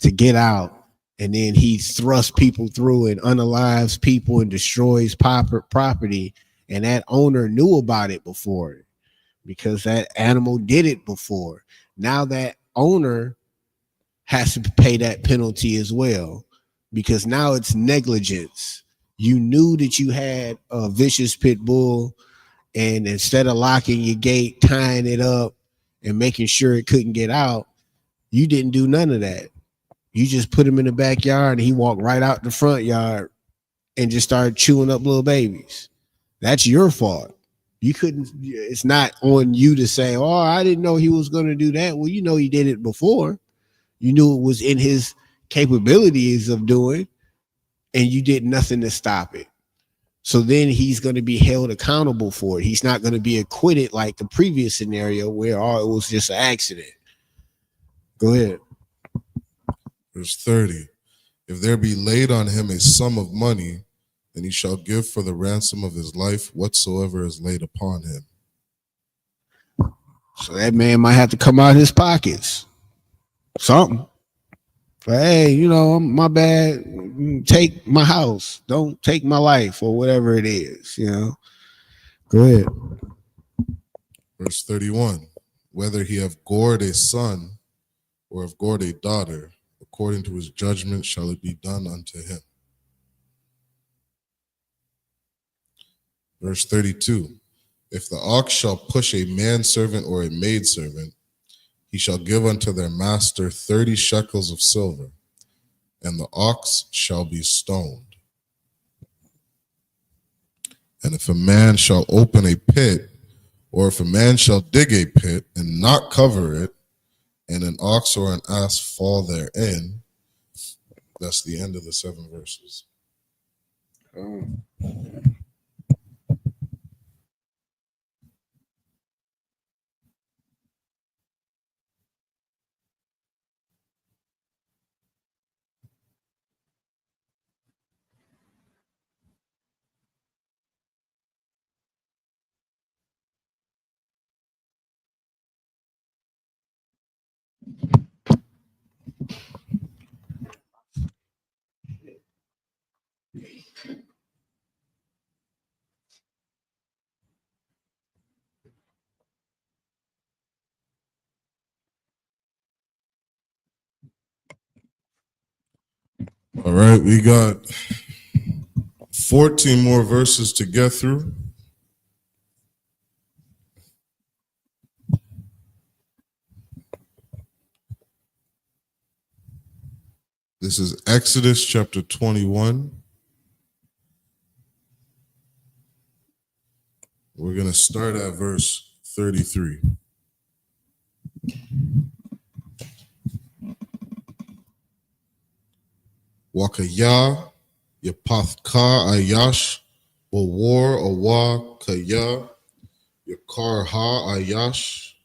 Speaker 4: to get out, and then he thrusts people through and unalives people and destroys property, and that owner knew about it before because that animal did it before. Now that owner has to pay that penalty as well because now it's negligence. You knew that you had a vicious pit bull, and instead of locking your gate, tying it up, and making sure it couldn't get out, you didn't do none of that. You just put him in the backyard and he walked right out the front yard and just started chewing up little babies. That's your fault. You couldn't, it's not on you to say, oh, I didn't know he was going to do that. Well, you know, he did it before. You knew it was in his capabilities of doing, and you did nothing to stop it. So then he's going to be held accountable for it. He's not going to be acquitted like the previous scenario where it was just an accident. Go ahead.
Speaker 2: Verse 30. If there be laid on him a sum of money, then he shall give for the ransom of his life whatsoever is laid upon him.
Speaker 4: So that man might have to come out of his pockets. Something. But hey, you know, my bad. Take my house. Don't take my life or whatever it is, you know. Go ahead.
Speaker 2: Verse 31. Whether he have gored a son or have gored a daughter, according to his judgment shall it be done unto him. Verse 32. If the ox shall push a manservant or a maidservant, he shall give unto their master 30 shekels of silver, and the ox shall be stoned. And if a man shall open a pit, or if a man shall dig a pit and not cover it, and an ox or an ass fall therein, that's the end of the 7 verses. All right, we got 14 more verses to get through. This is Exodus chapter 21. We're going to start at verse 33. Wakaya, Yapathka Ayash, Wawar Awa Kaya, Yakar Ha Ayash,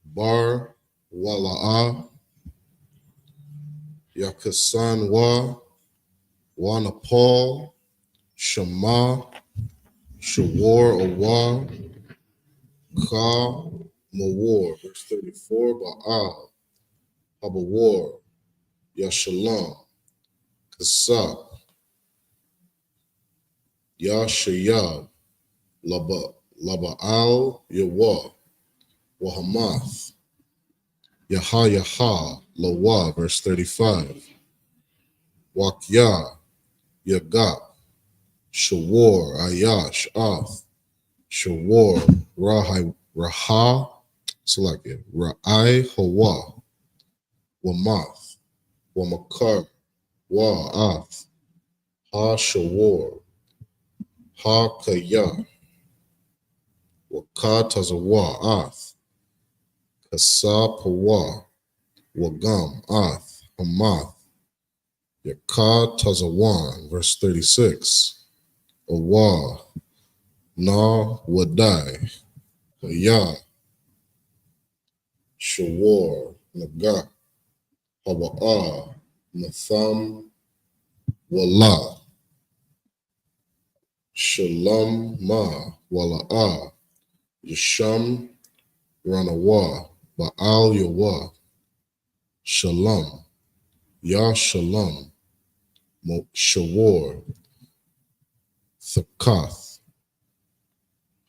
Speaker 2: Bar Wala'a, Yakasan Wa, Wanapal, Shema, Shawar Awa, Ka Mawar, verse 34, Ba'al, Habawar, Yashalam, Kasab, Yashayab, Laba'al, Yawa, Wahamath, Yaha, Lawa, verse 35, Wakya, Yagap, Shawar, Ayash, Ath, Shawar, Raha, Salakia, Ra'ai, Hawa, Wamath, Wamakar, Wa'ath, Ha-Shawar, Ha-Kaya, Wakatazawa-Ath, Kasapawa, Wagam-Ath, Hamath, Yakatazawan, verse 36, Awa, Na Wadai, Haya, Shawar, Naga, Hawa'a, Natham, Wala, Shalom, Ma, Wala'a, Yasham, Ranawa, Ba'al Yawa, Shalom, Ya Shalom, Shawar, Thakath,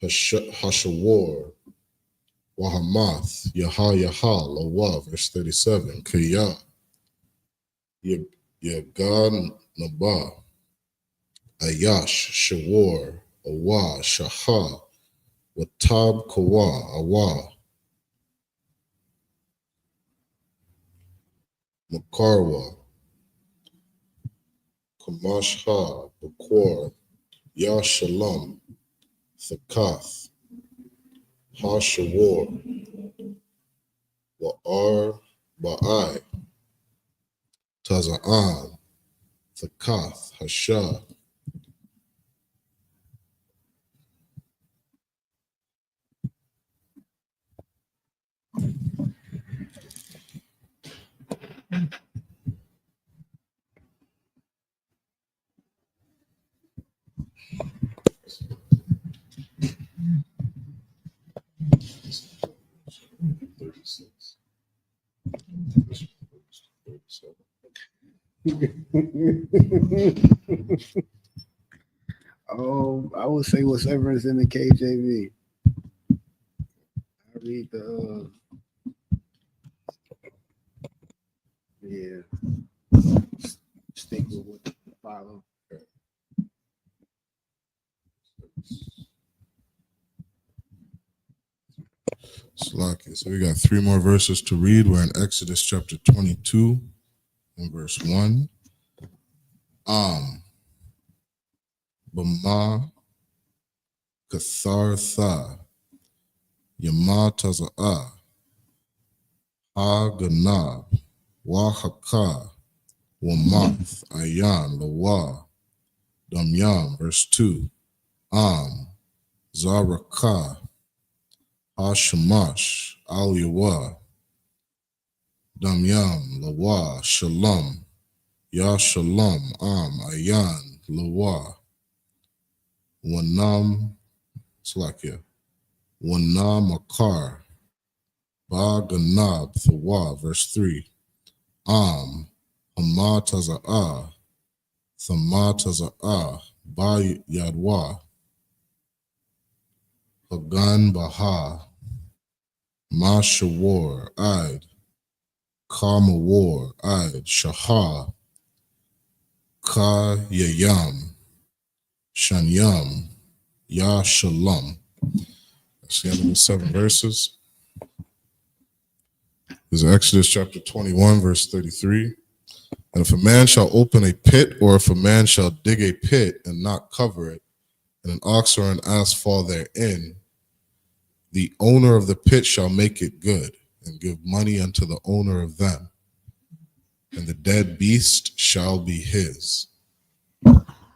Speaker 2: Hashawar, Wahamath, Yaha, Lawa, verse 37, Kaya, Yagad Naba, Ayash, Shawar, Awa, Shaha, Watab Kawa, Awa, Makarwa, Kamashha, Bakwar, Ya Shalom, Thakath, Ha-Shawar, Wa'ar, Ba'ai, Taza'an, Thakath, Hasha.
Speaker 4: Oh, I would say whatever is in the KJV. I read the stick with what you follow.
Speaker 2: So we got 3 more verses to read. We're in Exodus chapter 22 and verse 1. Bama Kathartha Yama Taza'a Ha Ganab Wahaka Wamath Ayan Lawa Damyam, verse 2. Zaraka Ha-Shamash Al-Yawa Damyam Lawa Shalom Ya Shalom Ayan Lawa Wanam Slakia Wanam Akar Ba Ganab Thawa, verse 3. Hamataza'a Thamataza'a Ba Yadwa Hagan Baha Mashawar Id Kamawar Id Shahar Ka Yayam Shanyam Ya Shalom. That's the end of the 7 verses. This is Exodus chapter 21, verse 33. And if a man shall open a pit, or if a man shall dig a pit and not cover it, and an ox or an ass fall therein, the owner of the pit shall make it good, and give money unto the owner of them, and the dead beast shall be his.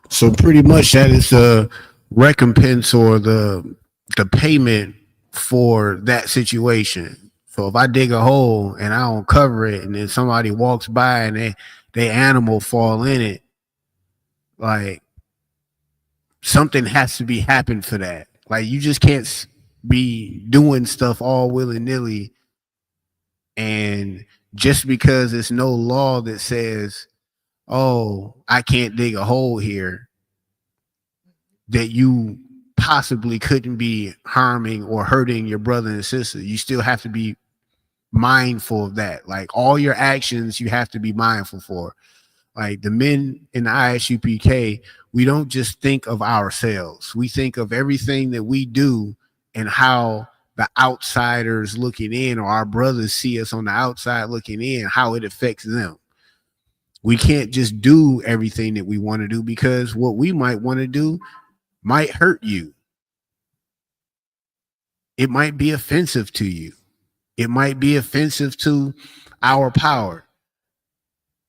Speaker 4: So pretty much that is the recompense or the payment for that situation. So if I dig a hole and I don't cover it, and then somebody walks by and they animal fall in it, like something has to be happen for that. Like you just can't be doing stuff all willy-nilly, and just because it's no law that says, oh, I can't dig a hole here, that you possibly couldn't be harming or hurting your brother and sister. You still have to be mindful of that. Like all your actions you have to be mindful for. Like the men in the I.S.U.P.K, we don't just think of ourselves. We think of everything that we do and how the outsiders looking in, or our brothers see us on the outside looking in, how it affects them. We can't just do everything that we want to do, because what we might want to do might hurt you. It might be offensive to you. It might be offensive to our power.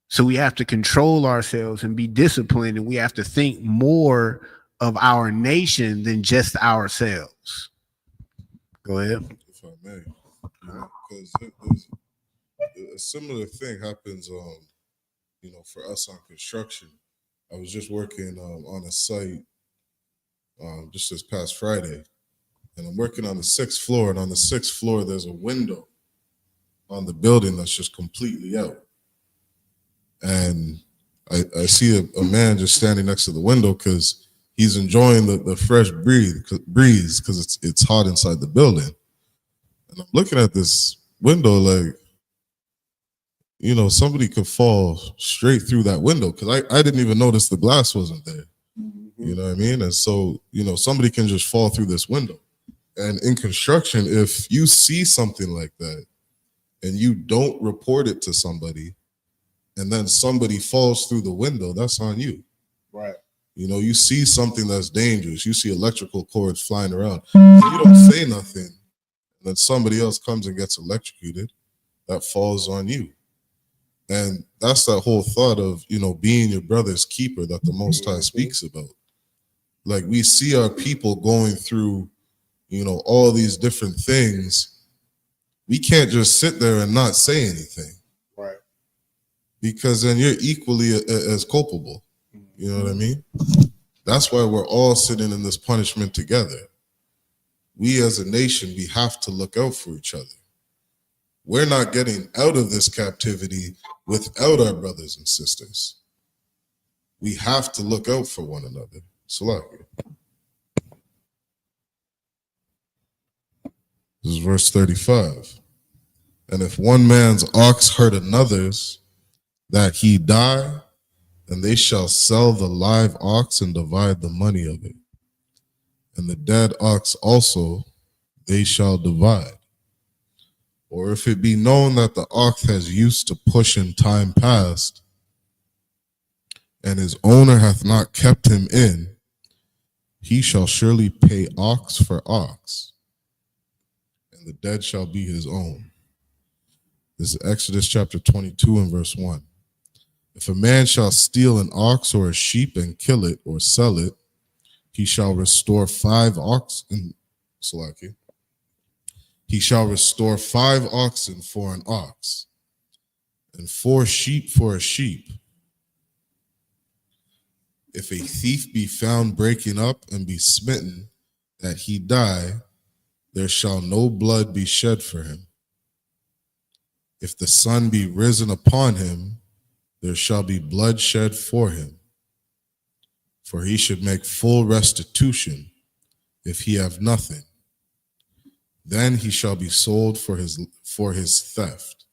Speaker 4: So we have to control ourselves and be disciplined, and we have to think more of our nation than just ourselves. Go ahead.
Speaker 2: If I may, because a similar thing happens, for us on construction. I was just working on a site just this past Friday, and I'm working on the 6th floor, and on the 6th floor, there's a window on the building that's just completely out. And I see a man just standing next to the window because he's enjoying the fresh breeze because it's hot inside the building. And I'm looking at this window like, somebody could fall straight through that window, because I didn't even notice the glass wasn't there. You know what I mean? And so, somebody can just fall through this window. And in construction, if you see something like that and you don't report it to somebody, and then somebody falls through the window, that's on you.
Speaker 3: Right.
Speaker 2: You see something that's dangerous. You see electrical cords flying around. You don't say nothing, and then somebody else comes and gets electrocuted. That falls on you. And that's that whole thought of, being your brother's keeper that the Most High speaks about. Like, we see our people going through, all these different things. We can't just sit there and not say anything.
Speaker 3: Right.
Speaker 2: Because then you're equally as culpable. You know what I mean? That's why we're all sitting in this punishment together. We as a nation, we have to look out for each other. We're not getting out of this captivity without our brothers and sisters. We have to look out for one another. Salakia. This is verse 35. And if one man's ox hurt another's, that he die, then they shall sell the live ox and divide the money of it. And the dead ox also they shall divide. Or if it be known that the ox has used to push in time past, and his owner hath not kept him in, he shall surely pay ox for ox, and the dead shall be his own. This is Exodus chapter 22 and verse 1. If a man shall steal an ox or a sheep and kill it or sell it, he shall restore 5 oxen. He shall restore 5 oxen for an ox, and 4 sheep for a sheep. If a thief be found breaking up and be smitten, that he die, there shall no blood be shed for him. If the sun be risen upon him, there shall be blood shed for him. For he should make full restitution if he have nothing. Then he shall be sold for his theft.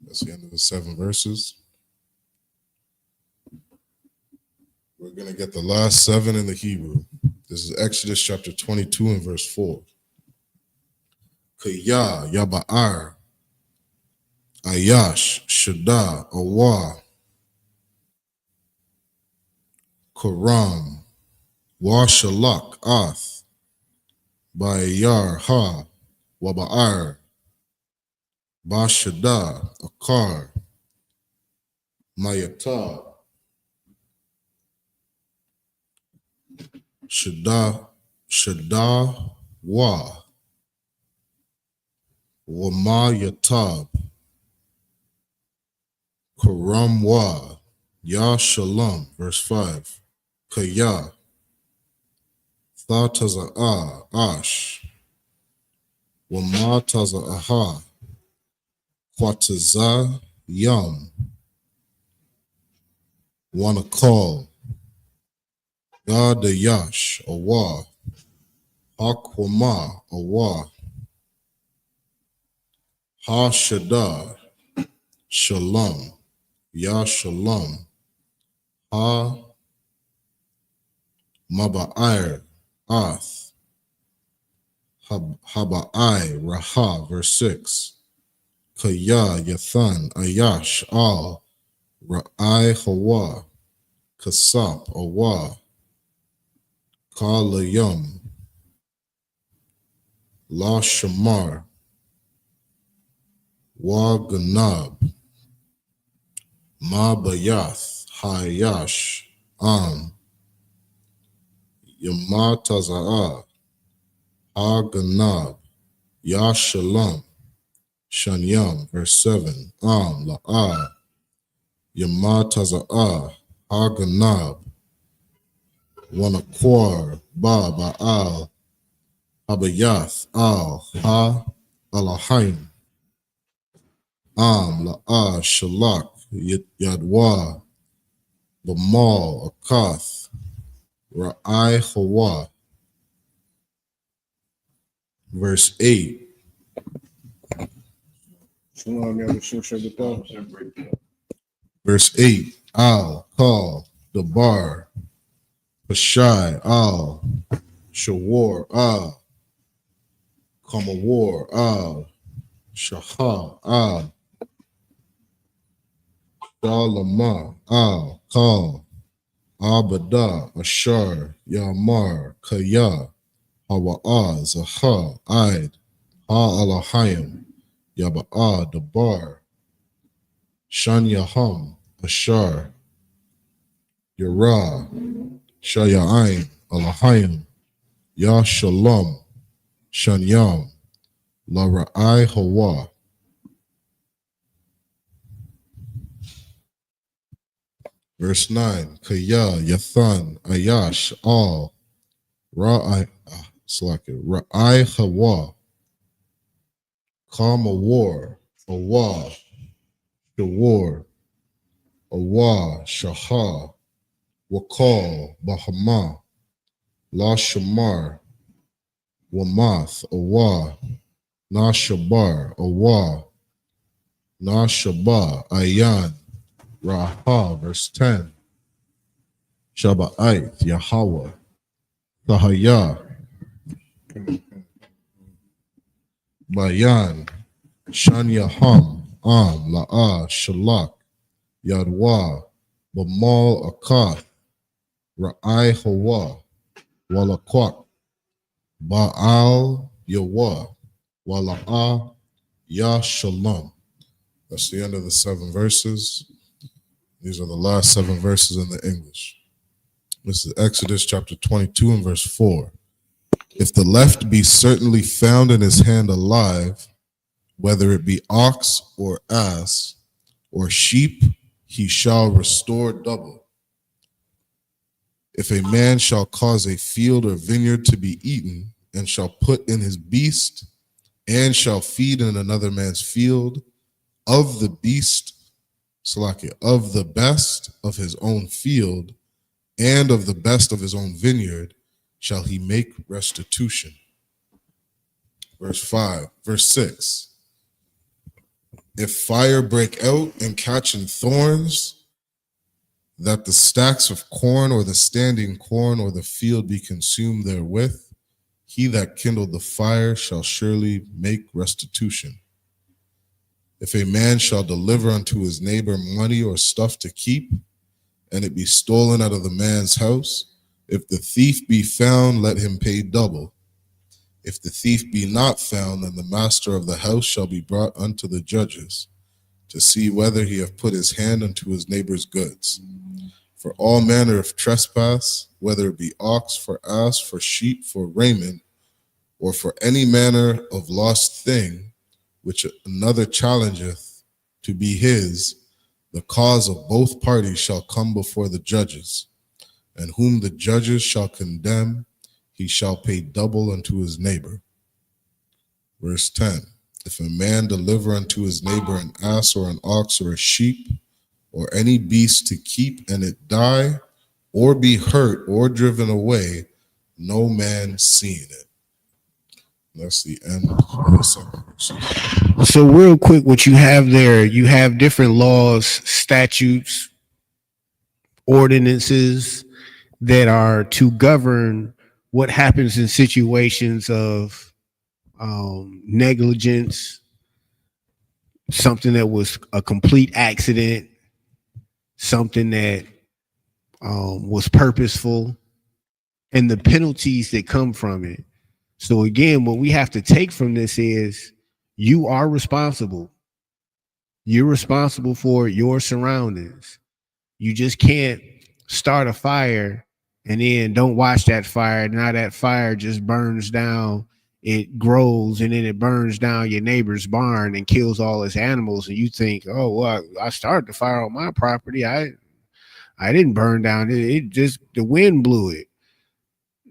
Speaker 2: That's the end of the 7 verses. We're going to get the last 7 in the Hebrew. This is Exodus chapter 22 and verse 4. Kaya, Yaba'ar, Ayash, Shada, Awa, Karam, Washalak, Ath, Bayar, Ha, Waba'ar, Bashada, Akar, Mayata, Shada, Wa, Wama Yatab, Karam Wa, Ya Shalom, verse 5. Kaya, Tha Taza'a, Ash, Wama Taza'aha, Kwataza, Yam, Wanakal, Gada Yash, Awa, Hakwama, Awa, Ha Shada, Shalom, Ya Shalom, Ha Maba'ir, Ath, Habai, Raha, verse 6. Kaya, Yathan, Ayash, Al, Ra'ai, Hawa, Kasap, Awa, Kalayum, La Shamar, Wa Ganab, Ma Bayath, Hayash, Yamataza'ah, Ha Ganab, Ya Shalom, Shanyam, verse 7. La'ah, Yamataza'ah, Ha Ganab, Wanakwar, Ba Ba'al, Habayath, Al, Ha Alahim, La'ah, Shalak, Yadwa, Bamal, Akath, Ra'ai Hawa, verse 8. Verse 8. Al, Kal, Dabar, Pashai, Al, Shawar, Al, Kamawar, Al, Shahar, Al, Shalama, Al, Kal, Abada, Ashar, Yamar, Kaya, Hawa'a, Zahar, Aid, Ha Alahayim, Yaba'a, Dabar, Shan Yaham, Ashar, Yara, Shayain, Alahayim, Ya Shalom, Shanyam, La Ra'ai Hawa. Verse 9. Kaya, Yathan, Ayash, Al, Ra'ai Hawa, Kama War, Awa, Shawar, Awa, Shahar, Wakal, Bahama, La Shamar, Wamath, Awa, Na Shabar, Awa, Na Shaba, Ayan, Raha, verse 10. Shaba'ait, Yahweh, Sahaya, Bayan, Shanyaham, La'ah, Shalak, Yadwa, Bamal Akath, Ra'ai Hawa, Walakwak, Ba'al Yawa, Wala'ah, Ya Shalom. That's the end of the 7 verses. These are the last 7 verses in the English. This is Exodus chapter 22 and verse 4. If the left be certainly found in his hand alive, whether it be ox or ass or sheep, he shall restore double. If a man shall cause a field or vineyard to be eaten, and shall put in his beast, and shall feed in another man's field, of the beast, of the best of his own field, and of the best of his own vineyard, shall he make restitution. Verse 6. If fire break out and catch in thorns, that the stacks of corn or the standing corn or the field be consumed therewith, he that kindled the fire shall surely make restitution. If a man shall deliver unto his neighbor money or stuff to keep, and it be stolen out of the man's house, if the thief be found, let him pay double. If the thief be not found, then the master of the house shall be brought unto the judges, to see whether he have put his hand unto his neighbor's goods. For all manner of trespass, whether it be ox, for ass, for sheep, for raiment, or for any manner of lost thing, which another challengeth to be his, the cause of both parties shall come before the judges, and whom the judges shall condemn, he shall pay double unto his neighbor. Verse 10. If a man deliver unto his neighbor an ass or an ox or a sheep, or any beast to keep, and it die, or be hurt, or driven away, no man seeing it. That's the end of the 7 verses.
Speaker 4: So real quick, what you have there, you have different laws, statutes, ordinances that are to govern what happens in situations of negligence, something that was a complete accident, something that was purposeful, and the penalties that come from it. So again, what we have to take from this is you are responsible. You're responsible for your surroundings. You just can't start a fire and then don't watch that fire. Now that fire just burns down, it grows, and then it burns down your neighbor's barn and kills all his animals. And you think, oh, well, I started the fire on my property. I didn't burn down. It just, the wind blew it.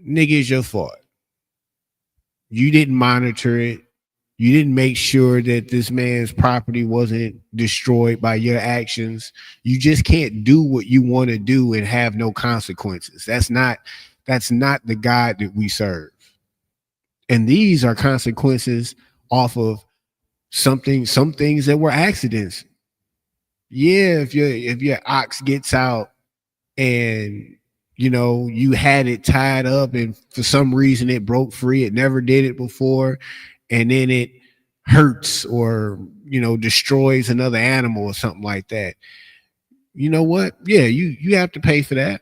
Speaker 4: Nigga, it's your fault. You didn't monitor it. You didn't make sure that this man's property wasn't destroyed by your actions. You just can't do what you want to do and have no consequences. That's not the God that we serve. And these are consequences off of some things that were accidents. Yeah, if your ox gets out and you had it tied up and for some reason it broke free, it never did it before, and then it hurts or destroys another animal or something like that. You know what? Yeah, you have to pay for that.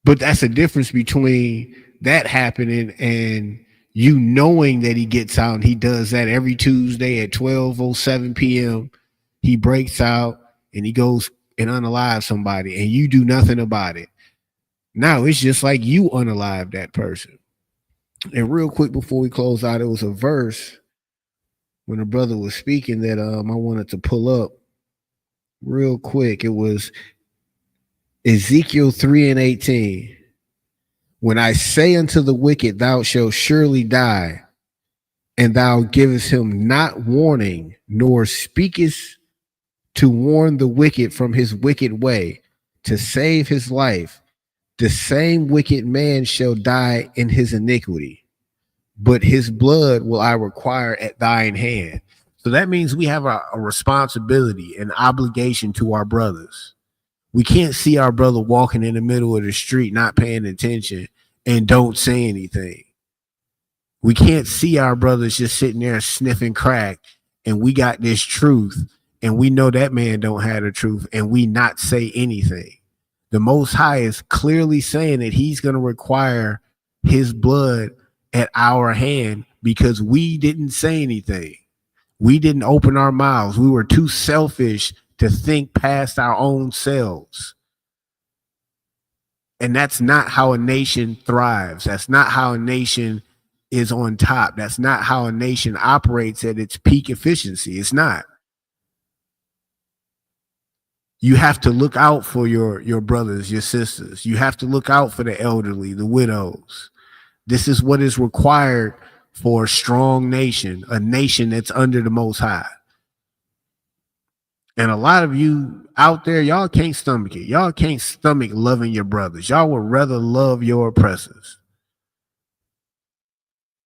Speaker 4: But that's a difference between that happening and you knowing that he gets out and he does that every Tuesday at 12:07 p.m. He breaks out and he goes and unalives somebody and you do nothing about it. Now it's just like you unalive that person. And real quick before we close out, it was a verse when a brother was speaking that I wanted to pull up real quick. It was Ezekiel 3:18. When I say unto the wicked, thou shalt surely die, and thou givest him not warning, nor speakest to warn the wicked from his wicked way, to save his life, the same wicked man shall die in his iniquity, but his blood will I require at thine hand. So that means we have a responsibility, an obligation to our brothers. We can't see our brother walking in the middle of the street, not paying attention, and don't say anything. We can't see our brothers just sitting there sniffing crack, and we got this truth, and we know that man don't have the truth, and we not say anything. The Most High is clearly saying that he's going to require his blood at our hand because we didn't say anything. We didn't open our mouths. We were too selfish to think past our own selves. And that's not how a nation thrives. That's not how a nation is on top. That's not how a nation operates at its peak efficiency. It's not. You have to look out for your brothers, your sisters. You have to look out for the elderly, the widows. This is what is required for a strong nation, a nation that's under the Most High. And a lot of you out there, y'all can't stomach it. Y'all can't stomach loving your brothers. Y'all would rather love your oppressors.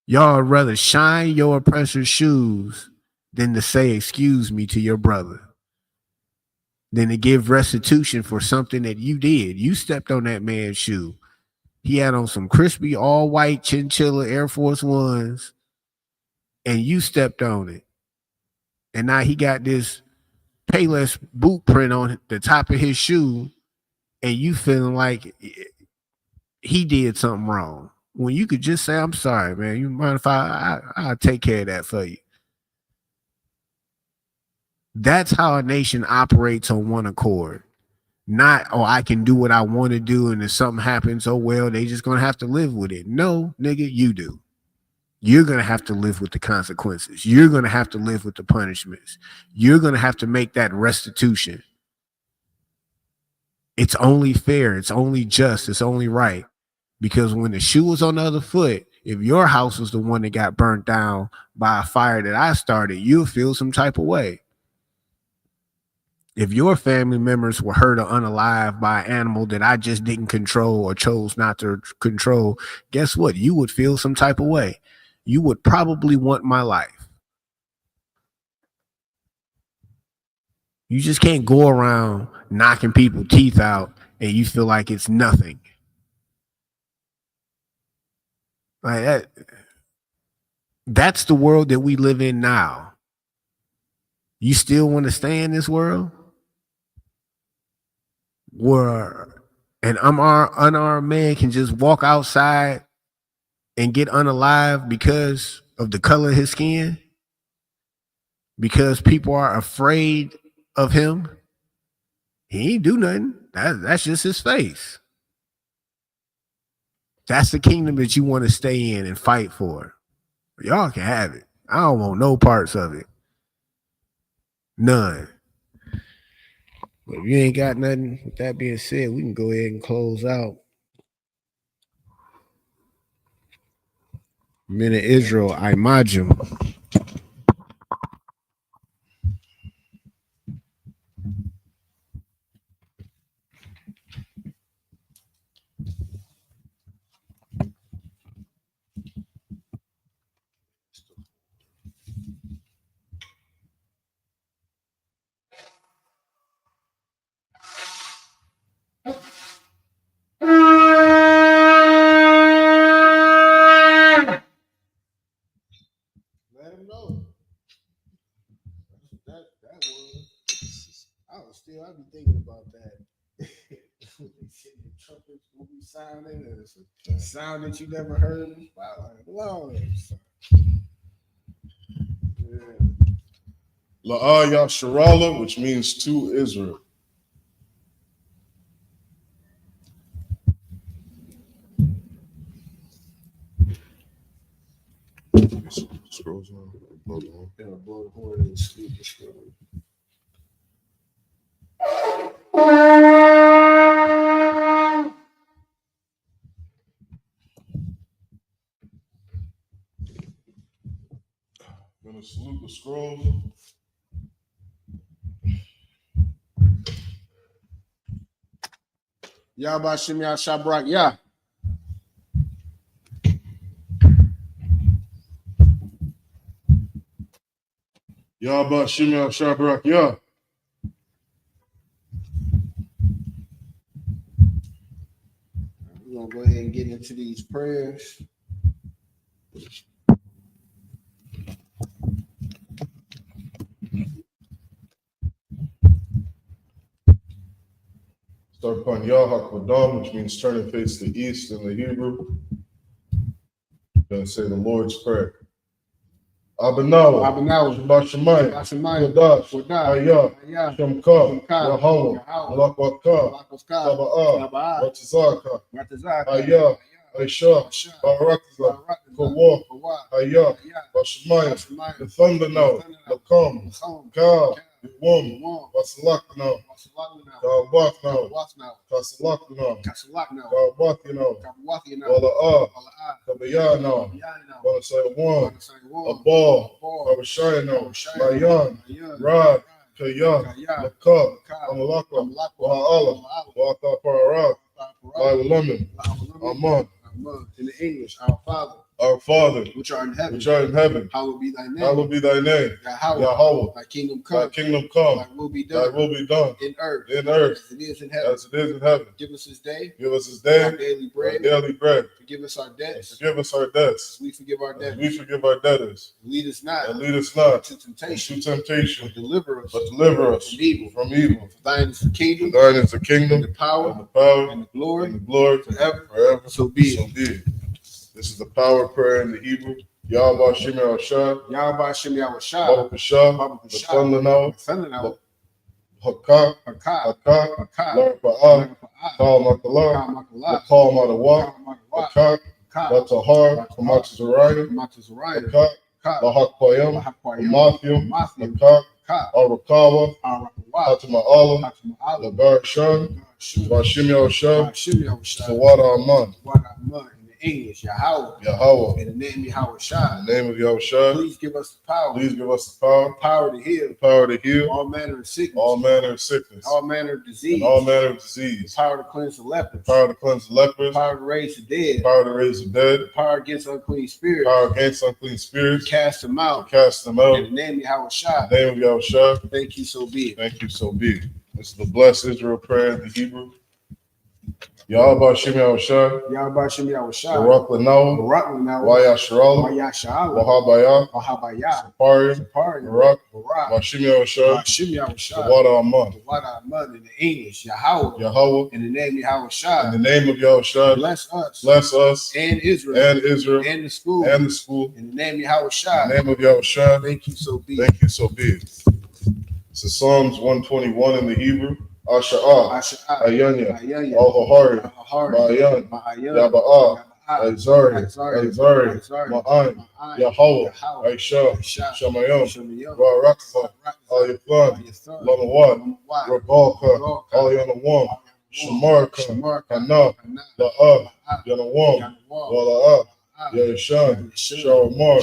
Speaker 4: Y'all would rather shine your oppressor's shoes than to say, excuse me, to your brother. Than to give restitution for something that you did. You stepped on that man's shoe. He had on some crispy, all white chinchilla Air Force Ones, and you stepped on it. And now he got this Payless boot print on the top of his shoe, and you feeling like he did something wrong. When you could just say, I'm sorry, man. You mind if I'll take care of that for you? That's how a nation operates on one accord. Not, oh, I can do what I want to do, and if something happens, oh, well, they just going to have to live with it. No, nigga, you do. You're going to have to live with the consequences. You're going to have to live with the punishments. You're going to have to make that restitution. It's only fair. It's only just. It's only right. Because when the shoe was on the other foot, if your house was the one that got burnt down by a fire that I started, you'll feel some type of way. If your family members were hurt or unalive by an animal that I just didn't control or chose not to control, guess what? You would feel some type of way. You would probably want my life. You just can't go around knocking people's teeth out and you feel like it's nothing. Like that. That's the world that we live in now. You still want to stay in this world where an unarmed man can just walk outside and get unalive because of the color of his skin? Because people are afraid of him? He ain't do nothing. That's just his face. That's the kingdom that you want to stay in and fight for. Y'all can have it. I don't want no parts of it. None. But if you ain't got nothing, with that being said, we can go ahead and close out. Men of Israel, I.M.A.J.M. Let him know. That was. I'll be thinking about that. The trumpets will be sounding, and it's a sound that you never heard. Wow, Lord.
Speaker 2: YAHANNA, which means to Israel. Scrolls on. Blow the horn.
Speaker 4: Yeah, blow the horn and sleep the scroll.
Speaker 2: Gonna salute the scrolls.
Speaker 3: Yahbashim Yahshabrak Yah.
Speaker 2: YAHBASHIM YAHSHABRAK YAH.
Speaker 4: We're gonna go ahead and get into these prayers.
Speaker 2: Start upon YAHAKWADAM, which means turn and face the east in the Hebrew. Gonna say the Lord's Prayer. Abanawa, Bashamai, Wadash, I.S.U.P.K, YAHANNA, Malakwaka, Sabbath, Watazaka, I.S.U.P.K, Barakaza, Kawa, I.S.U.P.K, Bashamai, the thunder now, the come, Ka, the womb, Wasalak now, Kawak now, Kasalak now, Kawak now, Wala Kabaya now, Wala say one, a ball, Babashaya now, Mayan, Rod, Kaya, Lakab, Amalaka, Wa'ala, Wa'aka Pararak, Lemon, Aman.
Speaker 3: In the English,
Speaker 2: our Father,
Speaker 3: which art in heaven,
Speaker 2: hallowed
Speaker 3: be thy name.
Speaker 2: Hallowed be thy name. Yahweh.
Speaker 3: Thy kingdom come.
Speaker 2: Thy kingdom come.
Speaker 3: Thy will be done.
Speaker 2: Thy will be done.
Speaker 3: In earth.
Speaker 2: As
Speaker 3: it is in heaven.
Speaker 2: As it is in heaven.
Speaker 3: Give us this day.
Speaker 2: Give us this day.
Speaker 3: Our daily bread.
Speaker 2: Our daily bread.
Speaker 3: Forgive us our debts.
Speaker 2: Forgive us our debts.
Speaker 3: As we forgive our debtors.
Speaker 2: We forgive our debtors.
Speaker 3: Lead us not.
Speaker 2: And lead us not
Speaker 3: into temptation.
Speaker 2: But
Speaker 3: deliver us.
Speaker 2: From evil. For
Speaker 3: thine is the kingdom.
Speaker 2: Thine is the kingdom.
Speaker 3: And the power.
Speaker 2: And
Speaker 3: the glory.
Speaker 2: Forever.
Speaker 3: So be
Speaker 2: it. This is the power prayer in the Hebrew. YAHBASHIM YAHSHABRAK YAH.
Speaker 3: Yahbashim Yahshah.
Speaker 2: Babakashah. The thunder now. Hakak. Larpa'ah. Kalmakalah. Lakal Madawa. Hakak. Latahar. Kamatazariah. Hakak. Lahakpayam. Mathium. Hakak. Arakawa. Hatama'ala. Labarshan. Bashim Yahushua. Tawada Aman.
Speaker 3: English, Yahweh.
Speaker 2: In
Speaker 3: the name of Yahushua.
Speaker 2: In the name of Yahushua.
Speaker 3: Please give us the power.
Speaker 2: Power to heal.
Speaker 3: All manner of sickness.
Speaker 2: All manner of disease.
Speaker 3: Power to cleanse the lepers.
Speaker 2: Power to
Speaker 3: raise the dead.
Speaker 2: Power
Speaker 3: against unclean spirits. Cast them out. In the name of Yahushua. Thank you, so be it.
Speaker 2: This is the blessed Israel prayer in the Hebrew. Yahweh Shem Yahushua,
Speaker 3: Yahweh Shem Yahushua,
Speaker 2: Barak Lanao, Wayasharal, Wahabaya, Sapari, Barak, Washem Yahushua, the water Amon.
Speaker 3: In the English, Yahweh, in the name of Yahushua,
Speaker 2: in the name of Yahushua, bless us,
Speaker 3: and Israel, and the school, in the name of Yahushua,
Speaker 2: in the name of Yahushua,
Speaker 3: thank you, so be.
Speaker 2: Thank you, so be it. So Psalms 121 in the Hebrew. Asha'ah, Ayanya, Al-Hahari, Ma'ayan, Yaba'ah, Azari, Ma'an, Yahweh, Aisha, Shamayim, Barakah, Al-Yafan, Lamawad, Rabalka, Al-Yanawam, Shamarka, Hana, La'ah, Yanawam, Wala'ah, Yashan, Sharamar,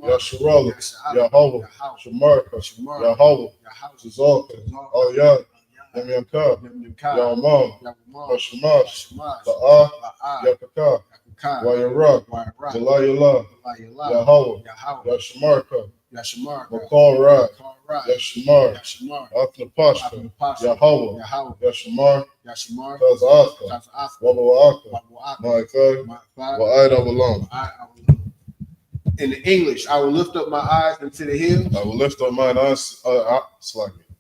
Speaker 2: Yasharala, Yahweh, Shamarka, Yahweh, Zalka, Al-Yad, Yamyanka, Yamam, Hashamash, La'ah, Yakaka, Wayarak, Jalayala, Yahweh, Yashamarka, Makal Rak, Yashamar, Athnapashka, Yahweh, Yashamar, Tazaka, Wabawaka, Ma'akai, Wa'id Abalam.
Speaker 3: In the English, I will lift up my eyes into the hills.
Speaker 2: I will lift up mine eyes,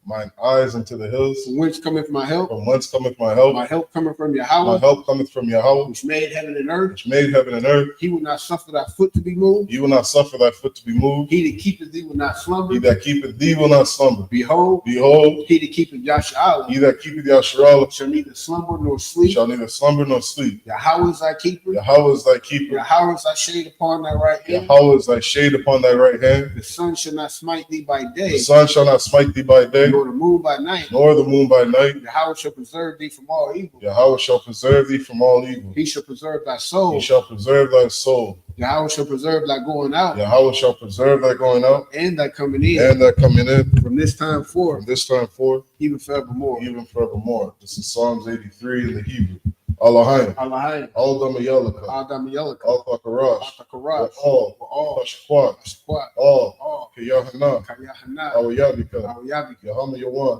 Speaker 2: mine eyes into the hills.
Speaker 3: From whence cometh my help?
Speaker 2: From whence cometh my help?
Speaker 3: My help cometh from Yahweh.
Speaker 2: My help cometh from Yahweh,
Speaker 3: which made heaven and earth.
Speaker 2: which made heaven and earth.
Speaker 3: He will not suffer thy foot to be moved.
Speaker 2: You will not suffer thy foot to be moved.
Speaker 3: He that keepeth thee will not slumber.
Speaker 2: He that keepeth thee will not slumber.
Speaker 3: Behold, he that keepeth Yasharala.
Speaker 2: He that keepeth Yasharala
Speaker 3: shall neither slumber nor sleep.
Speaker 2: Shall neither slumber nor sleep.
Speaker 3: Yahweh is thy keeper.
Speaker 2: Yahweh is thy keeper.
Speaker 3: Yahweh is thy shade upon thy right hand.
Speaker 2: Yahweh is thy shade upon thy right hand.
Speaker 3: The sun shall not smite thee by day.
Speaker 2: The sun shall not smite thee by day.
Speaker 3: Nor the moon by night.
Speaker 2: Nor the moon by night.
Speaker 3: Yahweh shall preserve thee from all evil.
Speaker 2: Yahweh shall preserve thee from all evil.
Speaker 3: He shall preserve thy soul.
Speaker 2: He shall preserve thy soul.
Speaker 3: Yahweh shall preserve thy going out.
Speaker 2: Yahweh shall preserve thy going out.
Speaker 3: And thy coming in.
Speaker 2: And thy coming in.
Speaker 3: From this time forth.
Speaker 2: From this time forth.
Speaker 3: Even forevermore.
Speaker 2: Even forevermore. This is Psalms 83 in the Hebrew. Allahayim.
Speaker 3: Allahayim.
Speaker 2: Al-Damayalaka.
Speaker 3: Al-Damayalaka.
Speaker 2: Al-Fakarash.
Speaker 3: Al-Fakarash.
Speaker 2: All. Hashquat. All. Yahanna.
Speaker 3: YAHANNA.
Speaker 2: Al-YAPIKA. Yahamma Yawan.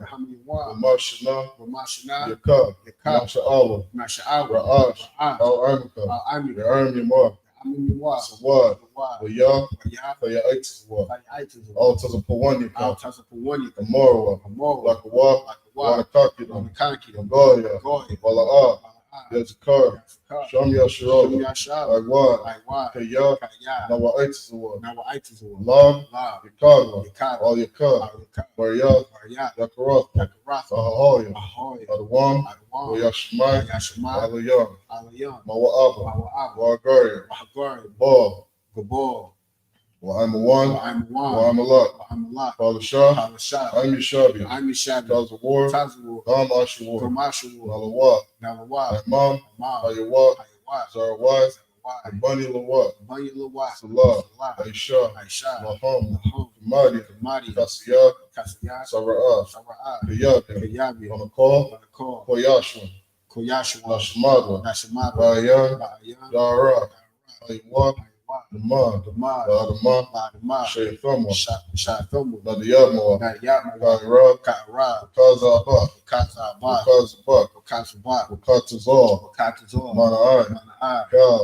Speaker 2: Mashana. Yaka. Masha'ala. Ra'ash. Al-Amika. Ya'am Yamar. Sawad. Wayah. Kaya'aitzwa. All Tazapawanyaka. Amorwa. Lakawa. Wanakakida. Goya. Wala'ah. Yazakar, Sham Yasharal, Agwad, Kaya, Nawaitzwa, Lam, Yakagwa, Al Yakar, Barya, Yakaroth, Ahahoya, Adawam, Yashmai, Alayam, Mawa'aba, Wagaria, Gabal, I'm one. I'm a lot. Father Shah. I'm Yeshabi. Taz War. Dam Ashawar. Nalawa. Imam. Ayawa. Zarawai. Bunny Lawat. Salah. Aisha. Maham. Mahdi. Kasiyah. Sara'ah. Kayabi. On the call. Koyashwa. Nashmada. Bayan. Dara. Aywa. Demand, Shaythama, Nadiyama, Kairab, Kazabak, Katazal, Mana'ai, Kal,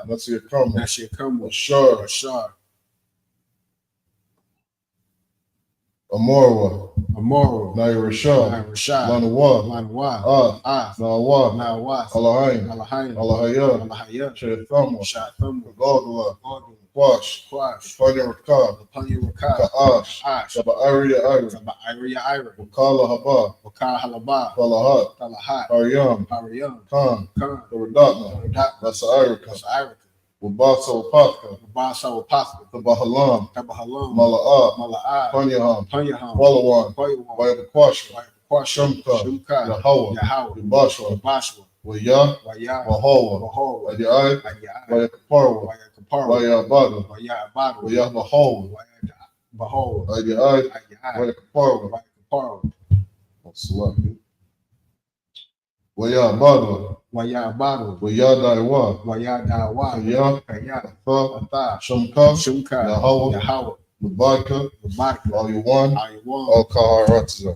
Speaker 2: Nasiyakama, Ashar, Amorwa, Nairashah, Lanawa, Nawa, Alahayah, Shaythama, Gogla, Quash, Panya Ka'ash, Saba'ariya Ira, Wakala Haba, Falahat, Haryam, Khan, Radatna, Lasa'irika, Wabasa Wapaka, Tabahalam, Mala'ah, Panyaham, Walawan, Wayabakwasha, Shumka, Yahweh, Yabashwa, Waya, Wahawa, Adi'ai, Wayakaparwa, Wayabada, Wayabahol, Adi'ai, Wayakaparwa, Wayabada, Wayadaiwa, Kaya, Shumka, Yahweh, Mubaka, Al-Yawan, Al-Kaharatza.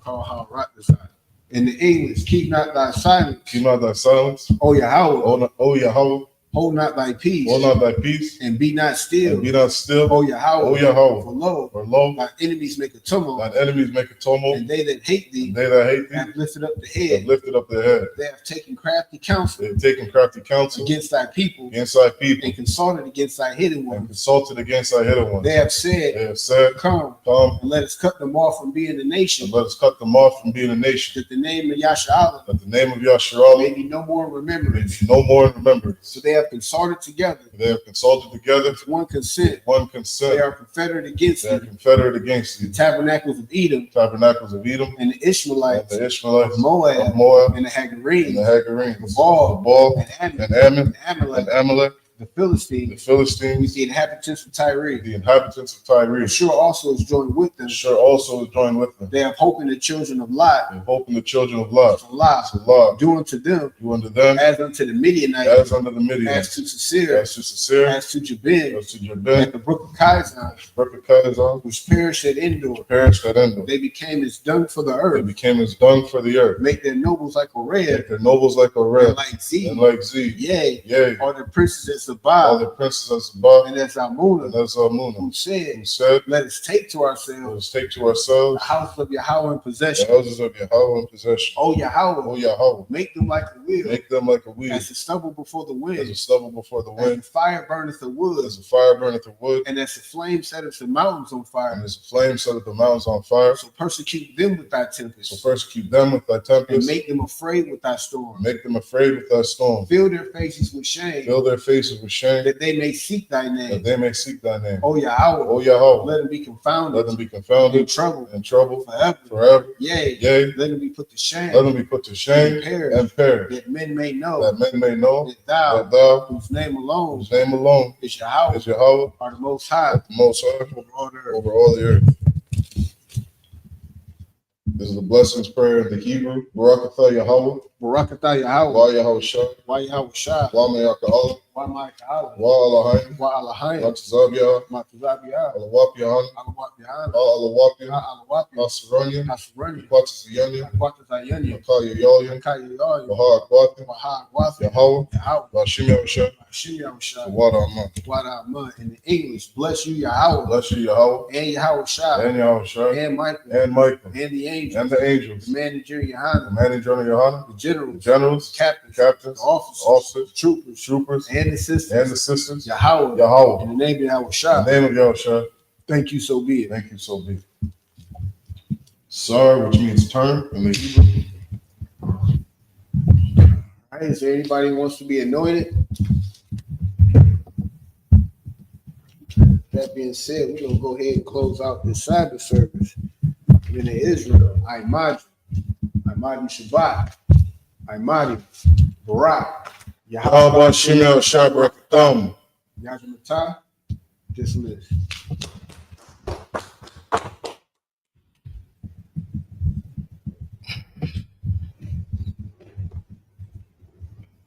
Speaker 3: In the English, keep not thy silence.
Speaker 2: Keep not thy silence.
Speaker 3: O Yahweh.
Speaker 2: O Yahweh.
Speaker 3: Hold not thy peace.
Speaker 2: Hold not thy peace.
Speaker 3: And be not still.
Speaker 2: And be not still.
Speaker 3: O Yahweh.
Speaker 2: O Yahweh.
Speaker 3: For lo,
Speaker 2: thy
Speaker 3: enemies make a tumult.
Speaker 2: Thine enemies make a tumult.
Speaker 3: And they that hate thee.
Speaker 2: And they that hate thee.
Speaker 3: Have lifted up the head.
Speaker 2: Have lifted up their head.
Speaker 3: They have taken crafty counsel.
Speaker 2: They have taken crafty counsel.
Speaker 3: Against thy people.
Speaker 2: Against thy people.
Speaker 3: And consulted against thy hidden ones.
Speaker 2: And consulted against thy hidden ones.
Speaker 3: They have said.
Speaker 2: Come.
Speaker 3: And let us cut them off from being a nation.
Speaker 2: And let us cut them off from being a nation.
Speaker 3: That the name of Yasharal.
Speaker 2: That the name of Yasharal.
Speaker 3: May be no more in remembrance.
Speaker 2: May be no more in remembrance.
Speaker 3: So they have consulted together.
Speaker 2: They have consulted together.
Speaker 3: With one consent.
Speaker 2: One consent.
Speaker 3: They are confederate against thee.
Speaker 2: They are confederate against thee.
Speaker 3: The tabernacles of Edom.
Speaker 2: Tabernacles of Edom.
Speaker 3: And the Ishmaelites.
Speaker 2: And the Ishmaelites.
Speaker 3: Of Moab.
Speaker 2: Of Moab.
Speaker 3: And the Hagarenes.
Speaker 2: And the Hagarenes.
Speaker 3: The Baal.
Speaker 2: And Ammon.
Speaker 3: And Amalek.
Speaker 2: And Amalek.
Speaker 3: The Philistines.
Speaker 2: The Philistines.
Speaker 3: With the inhabitants of Tyre.
Speaker 2: The inhabitants of Tyre.
Speaker 3: Ashur also is joined with them.
Speaker 2: Ashur also is joined with them.
Speaker 3: They have hope in the children of Lot.
Speaker 2: They have hope in the children of Lot.
Speaker 3: Salah. Do unto them.
Speaker 2: Do unto them.
Speaker 3: As unto the Midianites.
Speaker 2: As unto the Midianites.
Speaker 3: As to Sisera.
Speaker 2: As to Sisera.
Speaker 3: As to Jabin.
Speaker 2: As to Jabin.
Speaker 3: At the brook of Kizon.
Speaker 2: Brook of Kizon.
Speaker 3: Which perished at Endor.
Speaker 2: Perished at Endor.
Speaker 3: They became as dung for the earth.
Speaker 2: They became as dung for the earth.
Speaker 3: Make their nobles like Oreb.
Speaker 2: Make their nobles like Oreb.
Speaker 3: And like Z.
Speaker 2: And like Z.
Speaker 3: Yea. Are the princes as Sabbath.
Speaker 2: All the princes as Sabbath.
Speaker 3: And as Almunah.
Speaker 2: And as Almunah.
Speaker 3: Who said,
Speaker 2: let
Speaker 3: us take to ourselves.
Speaker 2: Let us take to ourselves.
Speaker 3: The house of Yahweh in possession.
Speaker 2: The houses of Yahweh in possession.
Speaker 3: O Yahweh.
Speaker 2: O Yahweh.
Speaker 3: Make them like a wheel.
Speaker 2: Make them like a wheel.
Speaker 3: As the stubble before the wind.
Speaker 2: As the stubble before the wind.
Speaker 3: As the fire burneth the wood.
Speaker 2: As the fire burneth the wood.
Speaker 3: And as the flame setteth the mountains on fire.
Speaker 2: And as the flame setteth the mountains on fire.
Speaker 3: So persecute them with thy tempest.
Speaker 2: So persecute them with thy tempest.
Speaker 3: And make them afraid with thy storm.
Speaker 2: Make them afraid with thy storm.
Speaker 3: Fill their faces with shame.
Speaker 2: Fill their faces with shame.
Speaker 3: That they may seek thy name.
Speaker 2: That they may seek thy name.
Speaker 3: O Yahweh.
Speaker 2: O Yahweh.
Speaker 3: Let them be confounded.
Speaker 2: Let them be confounded.
Speaker 3: In trouble.
Speaker 2: In trouble.
Speaker 3: Forever.
Speaker 2: Forever.
Speaker 3: Yea.
Speaker 2: Let
Speaker 3: them be put to shame.
Speaker 2: Let them be put to shame. And perish.
Speaker 3: That men may know.
Speaker 2: That men may know.
Speaker 3: That
Speaker 2: thou.
Speaker 3: Whose name alone.
Speaker 2: Whose name alone.
Speaker 3: Is Yahweh.
Speaker 2: Is Yahweh.
Speaker 3: Are the most high.
Speaker 2: The most high.
Speaker 3: Over all the earth.
Speaker 2: This is the blessings prayer in the Hebrew. Barakatah Yahweh.
Speaker 3: Barakatah Yahweh.
Speaker 2: Wa Yahweh Shah.
Speaker 3: Wa Yahweh Shah.
Speaker 2: Wa Mayaka Allah.
Speaker 3: Wa Mayaka Allah.
Speaker 2: Wa Allahayim.
Speaker 3: Wa Allahayim.
Speaker 2: Matazabiyah.
Speaker 3: Matazabiyah.
Speaker 2: Alawap Yahan.
Speaker 3: Alawap Yahan.
Speaker 2: Alawapia.
Speaker 3: Alawapia.
Speaker 2: Asaranya.
Speaker 3: Asaranya.
Speaker 2: Quatazayanya.
Speaker 3: Quatazayanya.
Speaker 2: Akaya Yalyan.
Speaker 3: Akaya Yalyan.
Speaker 2: Baha Aquatin.
Speaker 3: Baha Aquatin.
Speaker 2: Yahweh.
Speaker 3: Yahweh.
Speaker 2: Bashim Yahushah.
Speaker 3: Bashim Yahushah.
Speaker 2: Wada Aman.
Speaker 3: Wada Aman. In the English, bless you Yahweh.
Speaker 2: Bless you Yahweh.
Speaker 3: And Yahweh Shah.
Speaker 2: And Yahweh Shah.
Speaker 3: And Michael.
Speaker 2: And Michael.
Speaker 3: And the angels.
Speaker 2: And the angels.
Speaker 3: The manager Yahanna.
Speaker 2: The manager Yahanna.
Speaker 3: The generals.
Speaker 2: Generals.
Speaker 3: Captains.
Speaker 2: Captains.
Speaker 3: Officers. Troopers.
Speaker 2: And
Speaker 3: assistants.
Speaker 2: Yahweh.
Speaker 3: Yahweh. In the name of Yahweh Shah.
Speaker 2: In the name of Yahweh Shah.
Speaker 3: Thank you, so be it.
Speaker 2: Thank you, so be it. Sar, which means turn in the Hebrew.
Speaker 3: All right, is there anybody who wants to be anointed? That being said, we're going to go ahead and close out this Sabbath service. In Israel, I.M.A.D. Shabbat, I.M.A.D. Barak,
Speaker 2: Yahweh Shimel Shabrak Thumb.
Speaker 3: Yajamata, dismissed.